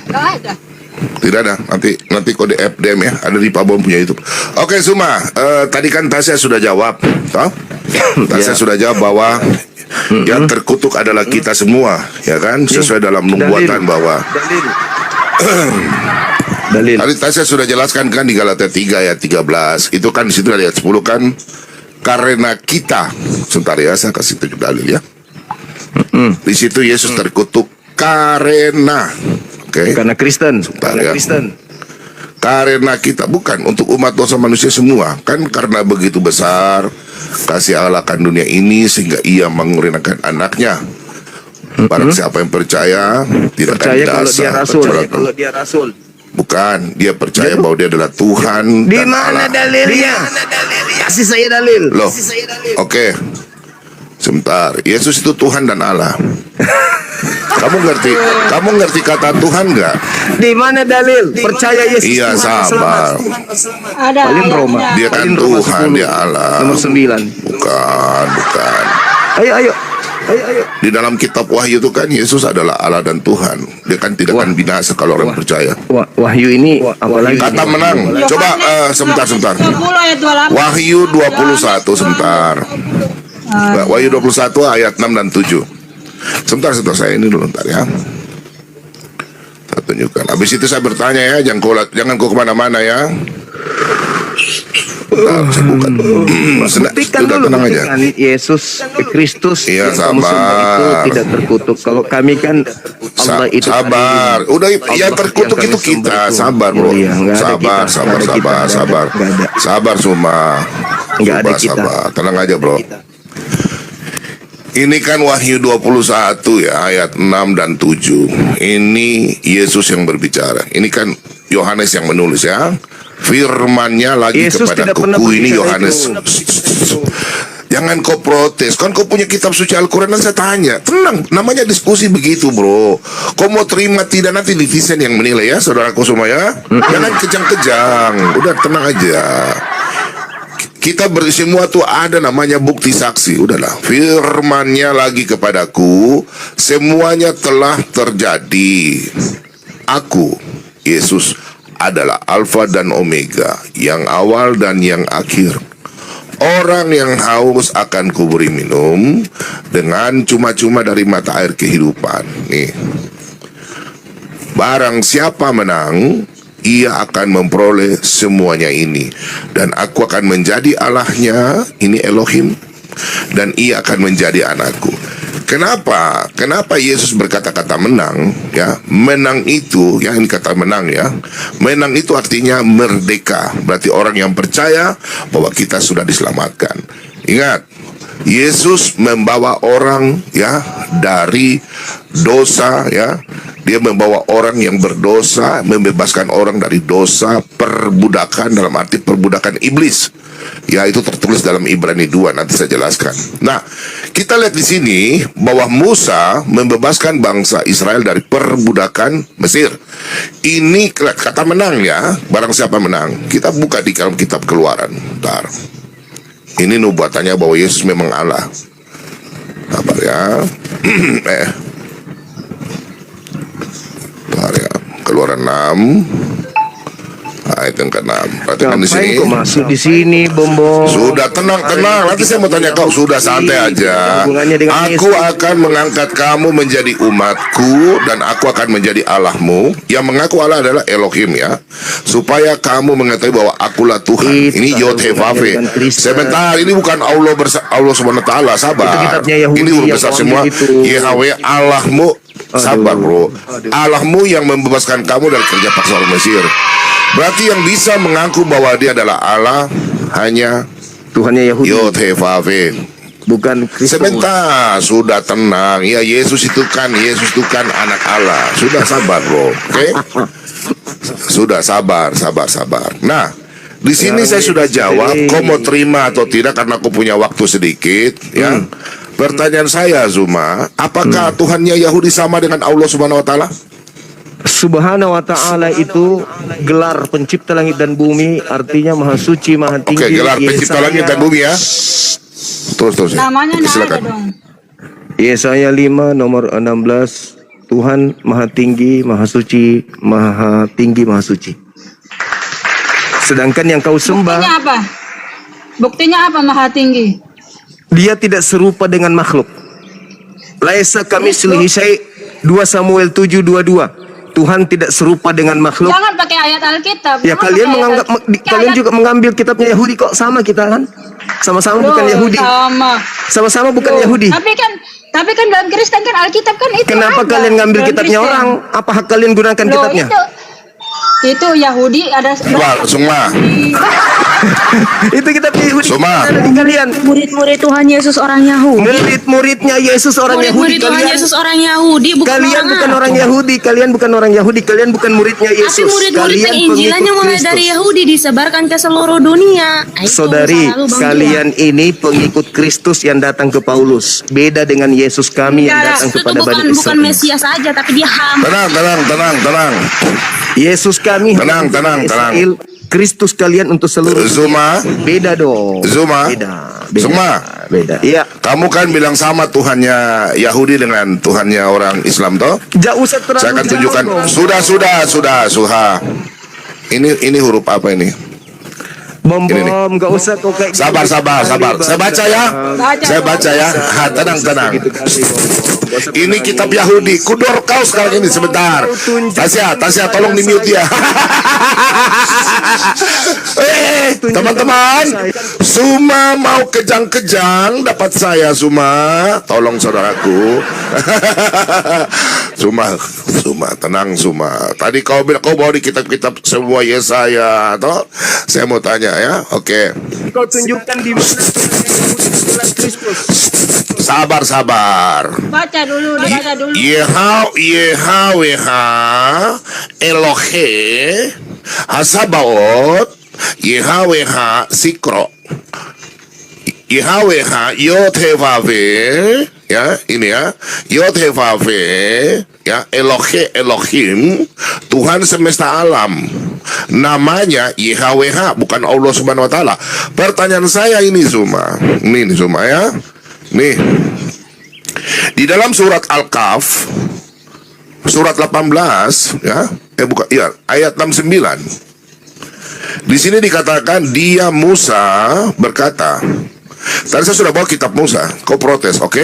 Tidak ada. Nanti kode DM ya. Ada di Pak Bobom punya itu. Oke, Suma. Tadi kan Tasya sudah jawab, toh? Tasya sudah jawab bahwa yang terkutuk adalah kita semua, ya kan? Sesuai dalam nubuatan bahwa Dalil. tadi Tasya sudah jelaskan kan di Galatia 3 ayat 13. Itu kan di situ ayat 10 kan, karena kita. Sebentar ya, saya kasih tunjuk dalil ya. Di situ Yesus terkutuk karena, oke? Karena Kristen. ya. Karena kita, bukan untuk umat dosa manusia semua. Kan karena begitu besar kasih Allah akan dunia ini sehingga ia mengurinakan anaknya. Barang siapa yang percaya tidak akan Percaya kalau binasa, dia rasul. percaya Kalau dia rasul. Bukan, dia percaya bahwa dia adalah Tuhan Di dan mana Allah. dalilnya? Kasih saya dalil. Loh, oke. Sebentar, Yesus itu Tuhan dan Allah. Kamu ngerti kata Tuhan nggak? Di mana dalil? Percaya Yesus Iya, Tuhan dan sabar. selamat. Ada. Paling Roma. Dia kan Paling Roma Tuhan, 10. dia Allah. Nomor 9. Bukan. Ayo. Di dalam kitab Wahyu itu kan Yesus adalah Allah dan Tuhan. Dia kan tidak akan binasa kalau orang percaya. Wahyu ini apalagi? Kata menang. Coba sebentar. 10 ayat 28. Wahyu 21 sebentar. Wahyu 21 ayat 6 dan 7. Sebentar saya ini dulu ntar ya. Saya tunjukkan. Habis itu saya bertanya ya, jangan kau kemana-mana ya. Bentar, saya buka. Buktikan Udah dulu. tenang aja. Buktikan Yesus Kristus Iya, yang kamu sembah itu sabar. tidak terkutuk. Kalau kami kan Allah itu Sabar. tadi. Udah Allah yang terkutuk yang itu kami kita. sembah itu. Sabar, bro. Iya, nggak ada Sabar, kita, nggak ada kita, nggak ada, sabar. nggak ada. Sabar semua. Nggak ada kita. Sabar. Tenang aja, bro. Ini kan Wahyu 21 ya, ayat 6 dan 7. Ini Yesus yang berbicara. Ini kan Yohanes yang menulis ya. Firman-Nya lagi Yesus kepada tidak pernah kuku ini berbicara Yohanes. itu. Jangan kau protes. Kan kau punya kitab suci Al-Quran dan saya tanya. Tenang, namanya diskusi begitu, bro. Kau mau terima tidak nanti netizen yang menilai ya, saudaraku semua ya. Jangan kejang-kejang. Udah tenang aja. Kita semua tuh ada namanya bukti saksi. Udahlah. Firman-Nya lagi kepadaku, semuanya telah terjadi. Aku, Yesus, adalah Alfa dan Omega, yang awal dan yang akhir. Orang yang haus akan kuberi minum dengan cuma-cuma dari mata air kehidupan. Nih. Barang siapa menang, ia akan memperoleh semuanya ini. Dan aku akan menjadi Allahnya, ini Elohim. Dan ia akan menjadi anakku. Kenapa? Kenapa Yesus berkata-kata menang? Ya, menang itu, yang ini kata menang ya. Menang itu artinya merdeka. Berarti orang yang percaya bahwa kita sudah diselamatkan. Ingat, Yesus membawa orang ya dari dosa ya. Dia membawa orang yang berdosa, membebaskan orang dari dosa, perbudakan dalam arti perbudakan iblis. Ya, itu tertulis dalam Ibrani 2, nanti saya jelaskan. Nah, kita lihat di sini bahwa Musa membebaskan bangsa Israel dari perbudakan Mesir. Ini kata menang ya, barang siapa menang. Kita buka di dalam kitab Keluaran. Bentar. Ini nubuatannya bahwa Yesus memang Allah. Sabar ya. Bentar ya. Keluaran 6. Ayat yang ke-6. Perhatikan di sini. Ngapain kok masuk di sini, Bombo? Sudah tenang. Nanti saya mau tanya kau. Sudah santai aja. Aku akan mengangkat kamu menjadi umatku dan aku akan menjadi Allahmu. Yang mengaku Allah adalah Elohim ya. Supaya kamu mengetahui bahwa akulah Tuhan. Ini Yod-Heh-Vav-He. Sebentar, ini bukan Allah SWT. Sabar. Ini huruf besar semua. Yahweh Allahmu. Sabar bro. Allahmu yang membebaskan kamu dari kerja paksa orang Mesir. Berarti yang bisa mengaku bahwa dia adalah Allah hanya Tuhannya Yahudi, Yod-Heh-Vav-He. bukan Kristus. Sebentar, sudah tenang. Ya, Yesus itu kan anak Allah. Sudah sabar, bro. Oke? Sudah sabar. Nah, di sini saya sudah jawab. Kau mau terima atau tidak karena aku punya waktu sedikit, ya. Pertanyaan saya, Zuma, apakah Tuhannya Yahudi sama dengan Allah Subhanahu wa taala? Subhanahu wa ta'ala itu gelar pencipta langit dan bumi, artinya maha suci, maha tinggi. Oke, gelar pencipta langit dan bumi ya. Terus. Namanya Oke, nggak ada silakan. dong. Yesaya 5 nomor 16. Tuhan maha tinggi, maha suci, maha tinggi, maha suci. Sedangkan yang kau sembah, Buktinya apa? Buktinya apa maha tinggi? dia tidak serupa dengan makhluk. Laisa kamitslihi syai'. 2 Samuel 7:22. Tuhan tidak serupa dengan makhluk. Jangan pakai ayat Alkitab. Ya, Jangan kalian pakai menganggap ayat- kalian juga mengambil kitabnya Yahudi, kok sama kita kan? Sama-sama bukan Loh, Yahudi. Sama-sama bukan Loh, Yahudi. Tapi kan dalam Kristen kan Alkitab kan itu. Kenapa ada kalian ngambil dalam kitabnya Kristen. orang? Apa hak kalian gunakan Loh, kitabnya? itu Yahudi ada Wah, semua. Itu kitab Yahudi. Suma. Ada di kalian. Murid-murid Tuhan Yesus orang Yahudi. Murid-muridnya Yesus orang Yahudi. Murid-murid Tuhan Kalian Yesus orang Yahudi, bukan Kalian orang bukan Arab. orang Yahudi, kalian bukan orang Yahudi, kalian bukan muridnya Tapi Yesus. murid-murid Kalian penginjilannya pengikut mulai Kristus. dari Yahudi disebarkan ke seluruh dunia. Itu Saudari, selalu Bang kalian ini pengikut Kristus yang datang ke Paulus. Beda dengan Yesus kami yang Dia. datang Itu kepada Bani bukan Israel. Mesias saja, tapi dia hamba. Tenang. Yesus kami Tenang. Israel, Kristus kalian untuk seluruh Zuma. dunia. Beda dong. Zuma. Beda. Zuma. Beda. Iya. Kamu kan bilang sama Tuhannya Yahudi dengan Tuhannya orang Islam toh? Jauh usah terlalu Saya akan jauh tunjukkan. dong. Sudah. Ini huruf apa ini? Bom, Ini nih. nggak usah kau kayak Sabar. Saya baca ya. Saya baca ya. Tenang. Ini kitab Yahudi. Kudor kau sekarang ini sebentar. Tasya, tolong di mute dia. Teman-teman, Suma mau kejang-kejang dapat saya Suma. Tolong saudaraku. Suma, tenang Suma. Tadi kau bilang kau bawa di kitab-kitab semua Yesaya, toh? Saya mau tanya ya. Oke. Kau tunjukkan di mana Kristus. Sabar. Baca dulu. Yahweh Elohe Hasabaot Yahweh Sikro Yahweh Yod-Heh-Vav-He, ya ini ya, Yod-Heh-Vav-He, ya, Elohim, Tuhan semesta alam. Namanya Yahweh, bukan Allah Subhanahu wa taala. Pertanyaan saya ini Zuma. Ini Zuma ya. Nih. Di dalam surat Al-Kahf surat 18 ya, ayat 69. Di sini dikatakan dia Musa berkata. Tadi saya sudah bawa kitab Musa, kau protes, oke?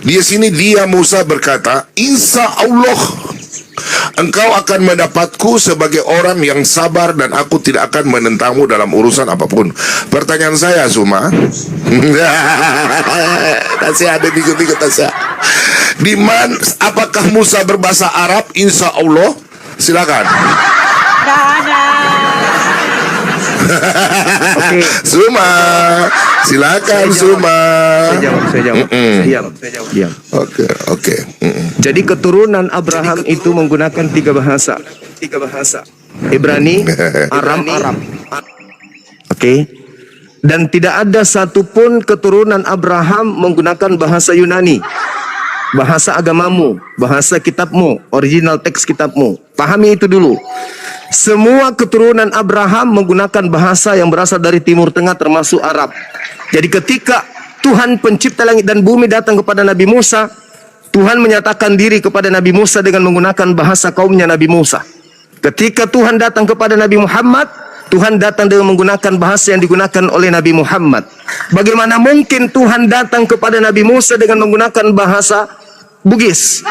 Di sini dia Musa berkata, Insya Allah engkau akan mendapatku sebagai orang yang sabar dan aku tidak akan menentangmu dalam urusan apapun. Pertanyaan saya, Suma, Tasya ada ikut Tasya. Di mana? Apakah Musa berbahasa Arab? Insya Allah. Silakan. Nggak ada. Suma, silakan Suma. Saya jawab. Diam. Oke. Jadi keturunan Abraham itu menggunakan tiga bahasa. Ibrani, Aram. Oke. Dan tidak ada satupun keturunan Abraham menggunakan bahasa Yunani. Bahasa agamamu, bahasa kitabmu, original teks kitabmu. Pahami itu dulu. Semua keturunan Abraham menggunakan bahasa yang berasal dari Timur Tengah termasuk Arab. Jadi ketika Tuhan pencipta langit dan bumi datang kepada Nabi Musa, Tuhan menyatakan diri kepada Nabi Musa dengan menggunakan bahasa kaumnya Nabi Musa. Ketika Tuhan datang kepada Nabi Muhammad, Tuhan datang dengan menggunakan bahasa yang digunakan oleh Nabi Muhammad. Bagaimana mungkin Tuhan datang kepada Nabi Musa dengan menggunakan bahasa Bugis?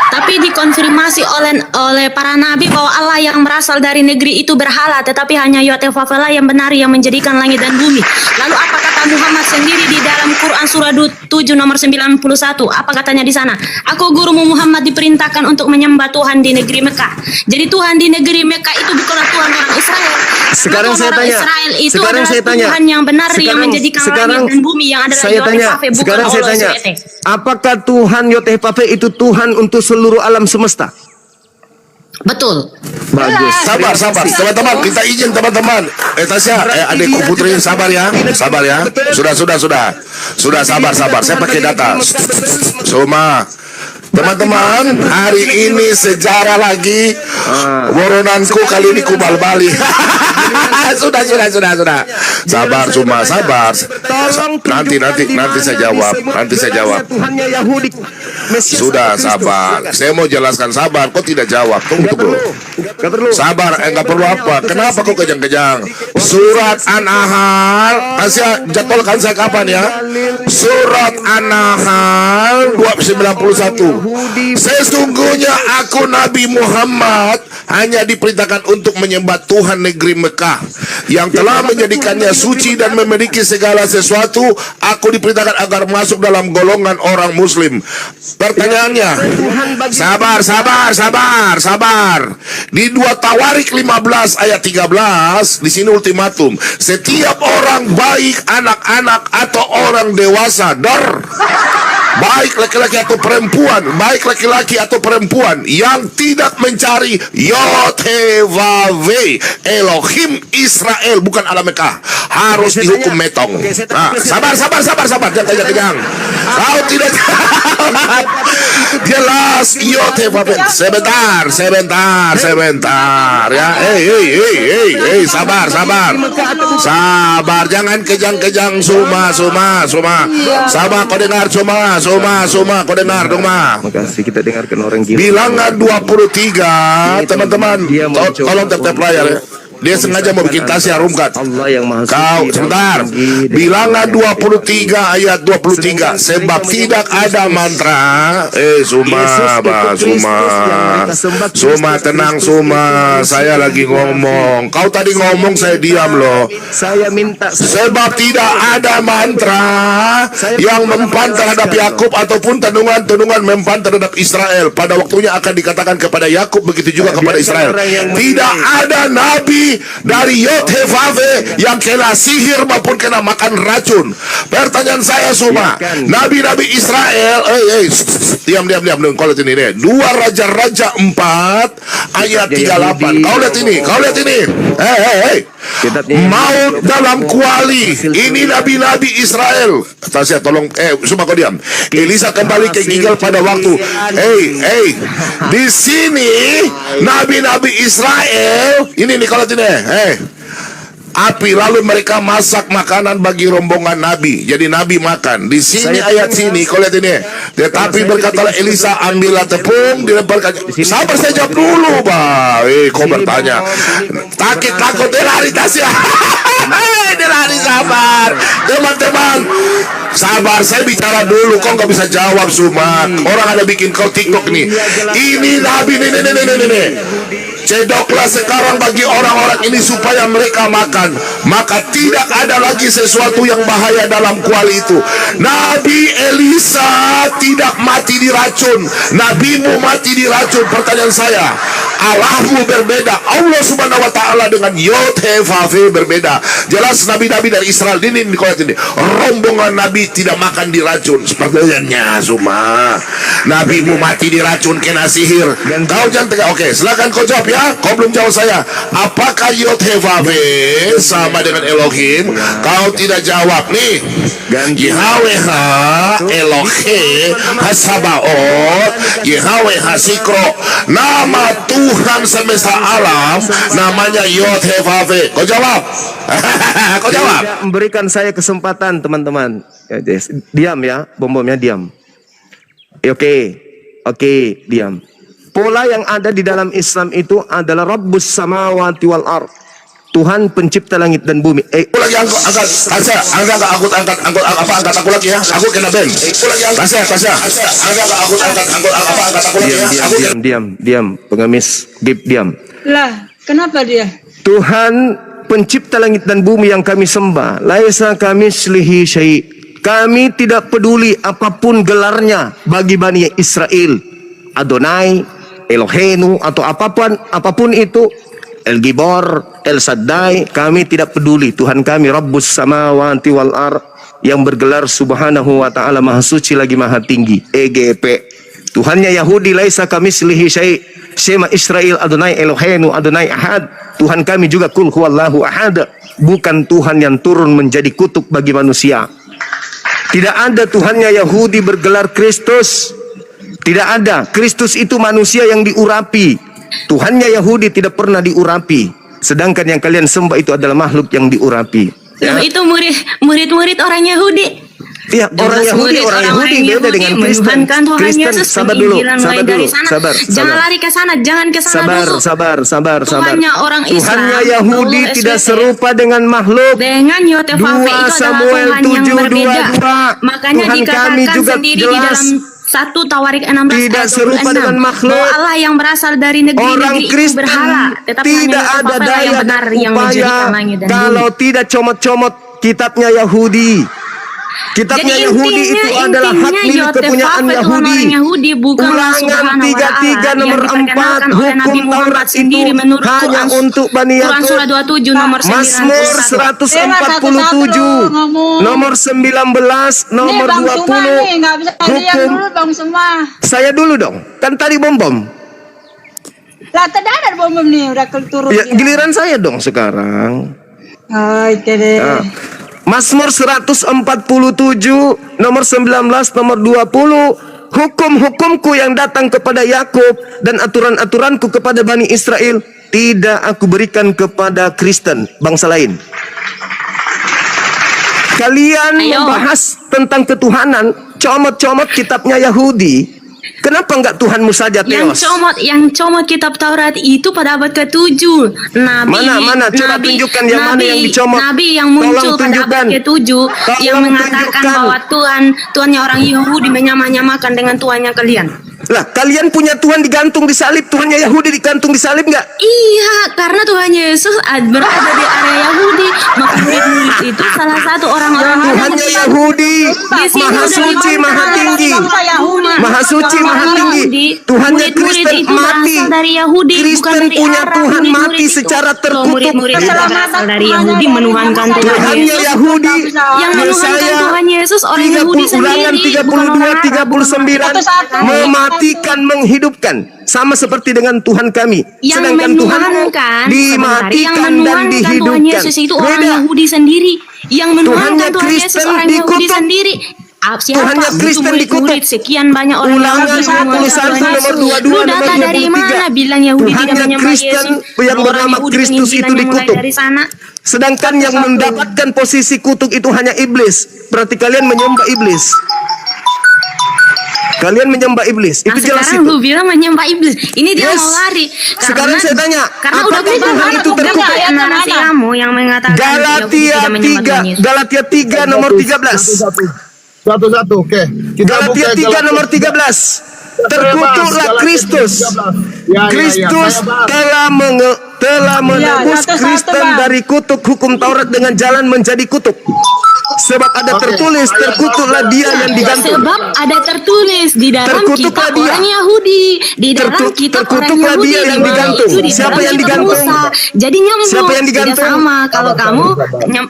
Tapi dikonfirmasi oleh para nabi bahwa Allah yang berasal dari negeri itu berhala, tetapi hanya Yotevafela yang benar yang menjadikan langit dan bumi. Lalu apa kata Muhammad sendiri di dalam Quran surah 7 nomor 91? Apa katanya di sana? Aku gurumu Muhammad diperintahkan untuk menyembah Tuhan di negeri Mekah. Jadi Tuhan di negeri Mekah itu bukanlah Tuhan orang Israel. Sekarang Tuhan saya orang tanya. Israel itu Sekarang adalah saya tanya. Tuhan yang benar yang menjadikan langit dan bumi yang adalah saya tanya. Yotevave, bukan Sekarang saya Allah tanya. SWT. Apakah Tuhan Yotevave itu Tuhan untuk seluruh alam semesta? Betul. Bagus. Sabar, teman-teman. Kita izin teman-teman. Tasya, adikku Putri, sabar ya. Sudah sabar. Saya pakai data. Suma. Teman-teman, hari ini sejarah lagi. Woronanku kali ini kubal balik. Sudah. Sabar, Suma, sabar. Nanti saya jawab. Tuhannya Yahudi. Mesias Sudah, Kristus. sabar. Saya mau jelaskan sabar. Kok tidak jawab? Tunggu. Gak perlu. Sabar, enggak perlu apa. Kenapa kok kejang-kejang? Surat An-Nahl. Tasya, jadwalkan saya kapan ya? Surat An-Nahl 291. Sesungguhnya aku Nabi Muhammad hanya diperintahkan untuk menyembah Tuhan negeri Mekah yang telah menjadikannya suci dan memiliki segala sesuatu. Aku diperintahkan agar masuk dalam golongan orang muslim. Pertanyaannya, sabar. Di 2 Tawarik 15 ayat 13, di sini ultimatum. Setiap orang baik, anak-anak atau orang dewasa, baik laki-laki atau perempuan yang tidak mencari Yotevave Elohim Israel, bukan Allah Mekah, harus dihukum metong. Nah, sabar, jangan. Kau tidak jelas Yotevave. Sebentar ya. Sabar. Jangan kejang-kejang. Suma. Sabar, kau dengar Suma, kau dengar dong, Ma. Makasih, kita dengarkan orang gila. Bilangan 23, teman-teman. Tolong tap layar ya. Dia sengaja mau bikin Tasya rumkat. Allah yang maha suci. Kau sebentar. Bilangan 23 ayat 23. Sebab tidak ada mantra. Suma, tenang Suma. Saya lagi ngomong. Kau tadi ngomong saya diam loh. Saya minta. Sebab tidak ada mantra yang mempan terhadap Yakub ataupun tenungan mempan terhadap Israel. Pada waktunya akan dikatakan kepada Yakub, begitu juga kepada Israel. Tidak ada nabi dari Yotevave yang kena sihir maupun kena makan racun. Pertanyaan saya Suma, nabi-nabi Israel, diam kau lihat ini deh. 2 Raja-Raja 4 ayat 38. Kau lihat ini. Maut dalam kuali. Ini nabi-nabi Israel. Tasya tolong, Suma kau diam. Elisa kembali ke Gilgal pada waktu. Di sini nabi-nabi Israel. Ini nih kalau ini. Api, lalu mereka masak makanan bagi rombongan nabi. Jadi nabi makan. Di sini ayat sini, kau lihat ini. Tetapi berkatalah Elisa, ambillah tepung, dilemparkan. Sabar, saya jawab dulu, Bang. Kau bertanya. Takut dia lari Tasya. Dia lari, sabar. Teman-teman, sabar, saya bicara dulu. Kau nggak bisa jawab, Suma. Orang ada bikin kau TikTok nih. Ini nabi, nih. cedoklah sekarang bagi orang-orang ini supaya mereka makan. Maka tidak ada lagi sesuatu yang bahaya dalam kuali itu. Nabi Elisa tidak mati diracun, nabimu mati diracun. Pertanyaan saya, Allahmu berbeda, Allah subhanahu wa ta'ala dengan Yod He Vav He berbeda. Jelas nabi-nabi dari Israel ini rombongan nabi tidak makan diracun. Pertanyaannya semua, nabimu mati diracun kena sihir. Kau jangan tegak. Oke, silakan kau jawab ya. Kau belum jawab saya. Apakah Yod He Vav He sama dengan Elohim? Kau tidak jawab nih. Yahweh Elohe Hasabaot, Yahweh Hasikro, nama Tuhan semesta alam namanya Yod He Vav He. Kau jawab. Kau jawab. Memberikan saya kesempatan, teman-teman. Ya, diam ya, bom-bomnya diam. Oke, diam. Pola yang ada di dalam Islam itu adalah Rabbus samawati wal ard. Tuhan pencipta langit dan bumi. Lagi angkat aku lagi ya. Aku kena ban. Tasya. Angkat aku lagi ya. Diam, pengemis. Diam. Lah, kenapa dia? Tuhan pencipta langit dan bumi yang kami sembah. Laisa kamitslihi syai'. Kami tidak peduli apapun gelarnya bagi Bani Israel. Adonai, Elohenu atau apapun itu. El Gibor, El Shaddai, kami tidak peduli. Tuhan kami Rabbus samawati wal ard, yang bergelar subhanahu wa ta'ala, maha suci lagi maha tinggi. EGP. Tuhannya Yahudi, laisa kamitslihi syai'. Shema Israel, Adonai Elohenu, Adonai Ahad. Tuhan kami juga kul huwallahu ahad. Bukan Tuhan yang turun menjadi kutuk bagi manusia. Tidak ada Tuhannya Yahudi bergelar Kristus. Tidak ada. Kristus itu manusia yang diurapi. Tuhannya Yahudi tidak pernah diurapi. Sedangkan yang kalian sembah itu adalah makhluk yang diurapi. Loh, itu murid-murid orang Yahudi. Ya, orang Yahudi beda dengan Kristen. Menuhankan Tuhan Kristen, Yesus, sabar dulu. Sabar. Jangan lari ke sana, jangan ke sana dulu. Sabar. Tuhannya orang Islam, Tuhannya Yahudi Allah tidak SWT. serupa dengan makhluk. Dengan Yod He Vav He 2 itu adalah Samuel Tuhan yang 7:22. berbeda. Makanya Tuhan kami dikatakan juga sendiri jelas. di dalam 1 Tawarik 16 Tidak ayat serupa 26, dengan makhluk. bahwa Allah yang berasal dari Orang negeri-negeri itu Kristen berhala, tetapi tidak hanya Yod He ada Vav He daya yang benar dan yang upaya menjadikan langit dan kalau bumi. tidak comot-comot kitabnya Yahudi. Kitabnya Jadi Yahudi itu adalah hak milik Yod He kepunyaan Vav He Tuhan Yahudi. orang Yahudi, bukan Allah Ulangan Subhanahu wa 33 Ta'ala nomor yang 4 diperkenalkan oleh Nabi hukum Muhammad Taurat itu sendiri menurut hanya untuk Bani Quran Yakub. surah 27 nomor 91. Mazmur 147 nomor 19 nomor Nih, Bang Suma 20 nih, nggak bisa lihat hukum. dulu Bang Suma. Saya dulu dong, kan tadi bom-bom. Lah tadi ada bom nih udah turun. Ya, dia. giliran saya dong sekarang. Oke deh. Nah, Mazmur 147 nomor 19 nomor 20, hukum-hukumku yang datang kepada Yakub dan aturan-aturanku kepada Bani Israel tidak aku berikan kepada Kristen, bangsa lain. Kalian membahas tentang ketuhanan, comot-comot kitabnya Yahudi. Kenapa enggak Tuhanmu saja, Theos? Yang comot kitab Taurat itu pada abad ke-7. Mana? Coba tunjukkan yang mana yang dicomot. Nabi yang muncul Tolong pada tunjukkan. abad ke-7 yang mengatakan tunjukkan. bahwa Tuhannya orang Yahudi menyamanyamakan dengan Tuhannya kalian. Lah, kalian punya Tuhan digantung di salib, Tuhannya Yahudi digantung di salib enggak? Iya, karena Tuhan Yesus berada di area Yahudi. Maka murid-murid itu salah satu orang-orang Tuhannya Yahudi, maha suci, maha tinggi. Maha suci, maha tinggi. Tuhannya Kristen mati. Dari Yahudi, Kristen punya Tuhan mati secara terkutuk. Murid-murid itu berasal dari Yahudi menuhankan Tuhan Tuhannya Yesus. Yahudi Yang menuhankan Tuhan Yesus orang Yahudi Ulangan sendiri, bukan orang 32, Arab, 39 mematikan, menghidupkan, sama seperti dengan Tuhan kami. yang Sedangkan Tuhan menuhankan dimatikan dan Tuhan dihidupkan. Yesus itu orang Beda. Yahudi sendiri. Yang menuhankan Tuhannya Tuhan Yesus Kristen orang Yahudi dikutuk. sendiri. Siapa Tuhannya itu Kristen murid-murid dikutuk. sekian banyak orang Ulangan Yahudi menuhankan 21 Tuhan nomor Yesus. 22 Lu nomor data dari 23. mana bilang Yahudi tidak Tuhannya menyembah Kristen Yesus? yang Orang bernama Yahudi Kristus itu penginjilan yang mulai dikutuk. dari sana. Sedangkan yang mendapatkan posisi kutuk itu hanya iblis. Berarti kalian menyembah iblis. Kalian menyembah iblis. Nah, Itu jelas sekarang itu. lu bilang menyembah iblis. Ini dia Yes. mau lari. Sekarang saya tanya, karena udah apakah beda Tuhan itu terkutuk? narasi kamu yang mengatakan Yahudi Galatia tidak menyembah 3, Tuhan Yesus. Galatia 3 nomor 13. Satu-satu, oke. Kita Galatia buka 3 nomor 13. Terkutuklah Galatia Kristus 13. Kristus telah menebus satu-satu, Kristen Bang. dari kutuk hukum Taurat dengan jalan menjadi kutuk. Sebab ada tertulis, terkutuklah dia yang digantung. Sebab ada tertulis di dalam Terkutuklah kitab dia. orang Yahudi, di dalam kitab orang Terkutuklah Yahudi, dia yang di mana digantung. itu di Siapa dalam yang kitab digantung? Musa. Jadi nyambung. Siapa yang Tidak digantung? sama kalau kamu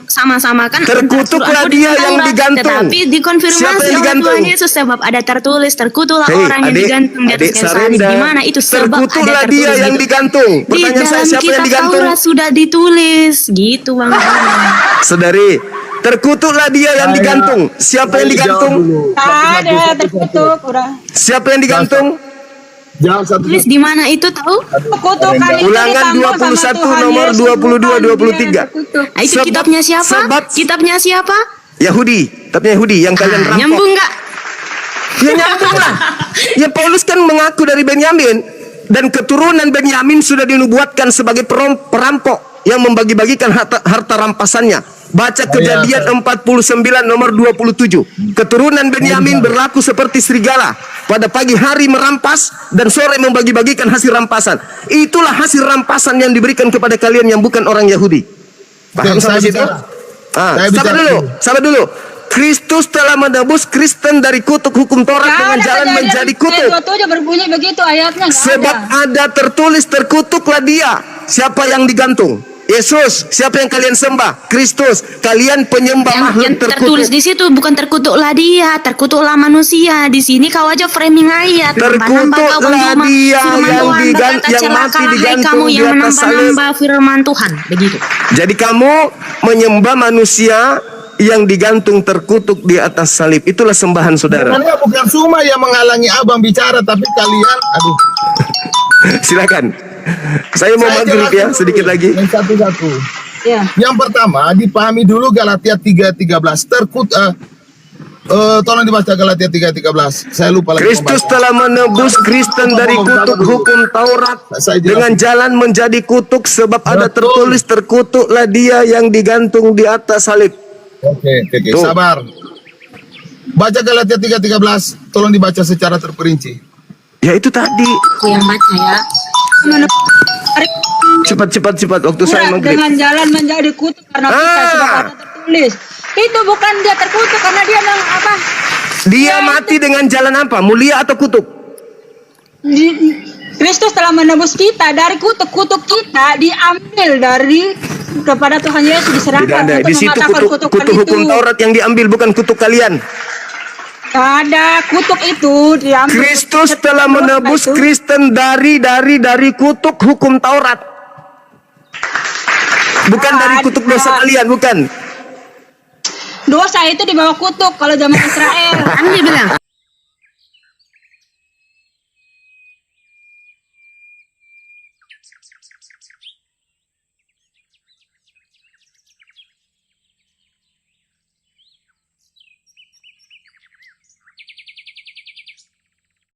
sama-samakan antara Terkutuklah surah dia dan yang Taurat. digantung. Tetapi Siapa dikonfirmasi yang oleh digantung? Tuhan Yesus sebab ada tertulis terkutuklah Hei, orang yang adik, digantung di atas adik kayu salib. Sarenda, Di mana itu sebab ada terkutuklah tertulis dia yang gitu. digantung. Di Pertanyaan saya, dalam siapa yang kitab digantung? Taurat sudah ditulis gitu Bang. Saudari, terkutuklah dia yang digantung. Siapa yang digantung? Ada terkutuk udah. Siapa yang digantung? Jangan satu Tulis di mana itu tahu? Kutukan itu Ulangan ditambah sama 21 Tuhan nomor Yesus, 22 bukan 23. dia yang terkutuk. Ah, itu Sebab- kitabnya siapa? sebab- Kitabnya siapa? Yahudi, tapi Yahudi yang kalian rampok. Nyambung nggak? Ya nyambung lah. Ya Paulus kan mengaku dari Benyamin, dan keturunan Benyamin sudah dinubuatkan sebagai perampok yang membagi-bagikan harta rampasannya. Baca Kejadian 49 nomor 27. Keturunan Benyamin berlaku seperti serigala. Pada pagi hari merampas dan sore membagi-bagikan hasil rampasan. Itulah hasil rampasan yang diberikan kepada kalian yang bukan orang Yahudi. Paham Oke, sampai saya situ? bicara. Ah, Saya sabar bicara. dulu, sabar dulu. Kristus telah menebus Kristen dari kutuk hukum Taurat Nggak dengan ada jalan Kejadian menjadi kutuk. 27 berbunyi begitu ayatnya. nggak Sebab ada. ada tertulis terkutuklah dia. Siapa yang digantung? Yesus. Siapa yang kalian sembah? Kristus. Kalian penyembah Yang makhluk tertulis terkutuk. di situ bukan terkutuklah dia, terkutuklah manusia. Di sini kau aja framing ayat. Nambah-nambah kau Terkutuklah menjumah dia firman yang Tuhan, berkata, yang mati "Celakalah, hai digantung kamu di yang atas salib." menambah-nambah firman Tuhan. Begitu. Jadi kamu menyembah manusia yang digantung terkutuk di atas salib. Itulah sembahan saudara. Sebenarnya bukan Suma yang menghalangi abang bicara, tapi kalian, aduh. Silakan. Saya mau Saya maghrib ya jelasin sedikit dulu. lagi. Yang satu-satu. Ya. Yang pertama, dipahami dulu Galatia 3:13. Tolong dibaca Galatia 3:13. Saya lupa lagi. Kristus membaca. telah menebus Kristen dari kutuk hukum Taurat Saya jelasin. dengan jalan menjadi kutuk, sebab ada Betul. tertulis terkutuklah dia yang digantung di atas salib. Oke, Tuh. sabar. Baca Galatia 3:13. Tolong dibaca secara terperinci. Ya itu tadi. Aku yang baca ya. Cepat waktu saya Udah, maghrib. dengan jalan menjadi kutuk karena kita Ah. sebab ada tertulis. Itu bukan dia terkutuk karena dia apa? Dia mati dengan jalan apa? Mulia atau kutuk? Kristus telah menebus kita dari kutuk kita diambil dari kepada Tuhan Yesus diserahkan Tidak ada. untuk Di situ mematahkan kutuk kutukan hukum itu. Taurat yang diambil, bukan kutuk kalian. Ada kutuk itu diambil. Kristus telah menebus Itu. Kristen dari kutuk hukum Taurat. Bukan dari kutuk dosa kalian, bukan. Dosa itu di bawah kutuk kalau zaman Israel. Kan dia bilang.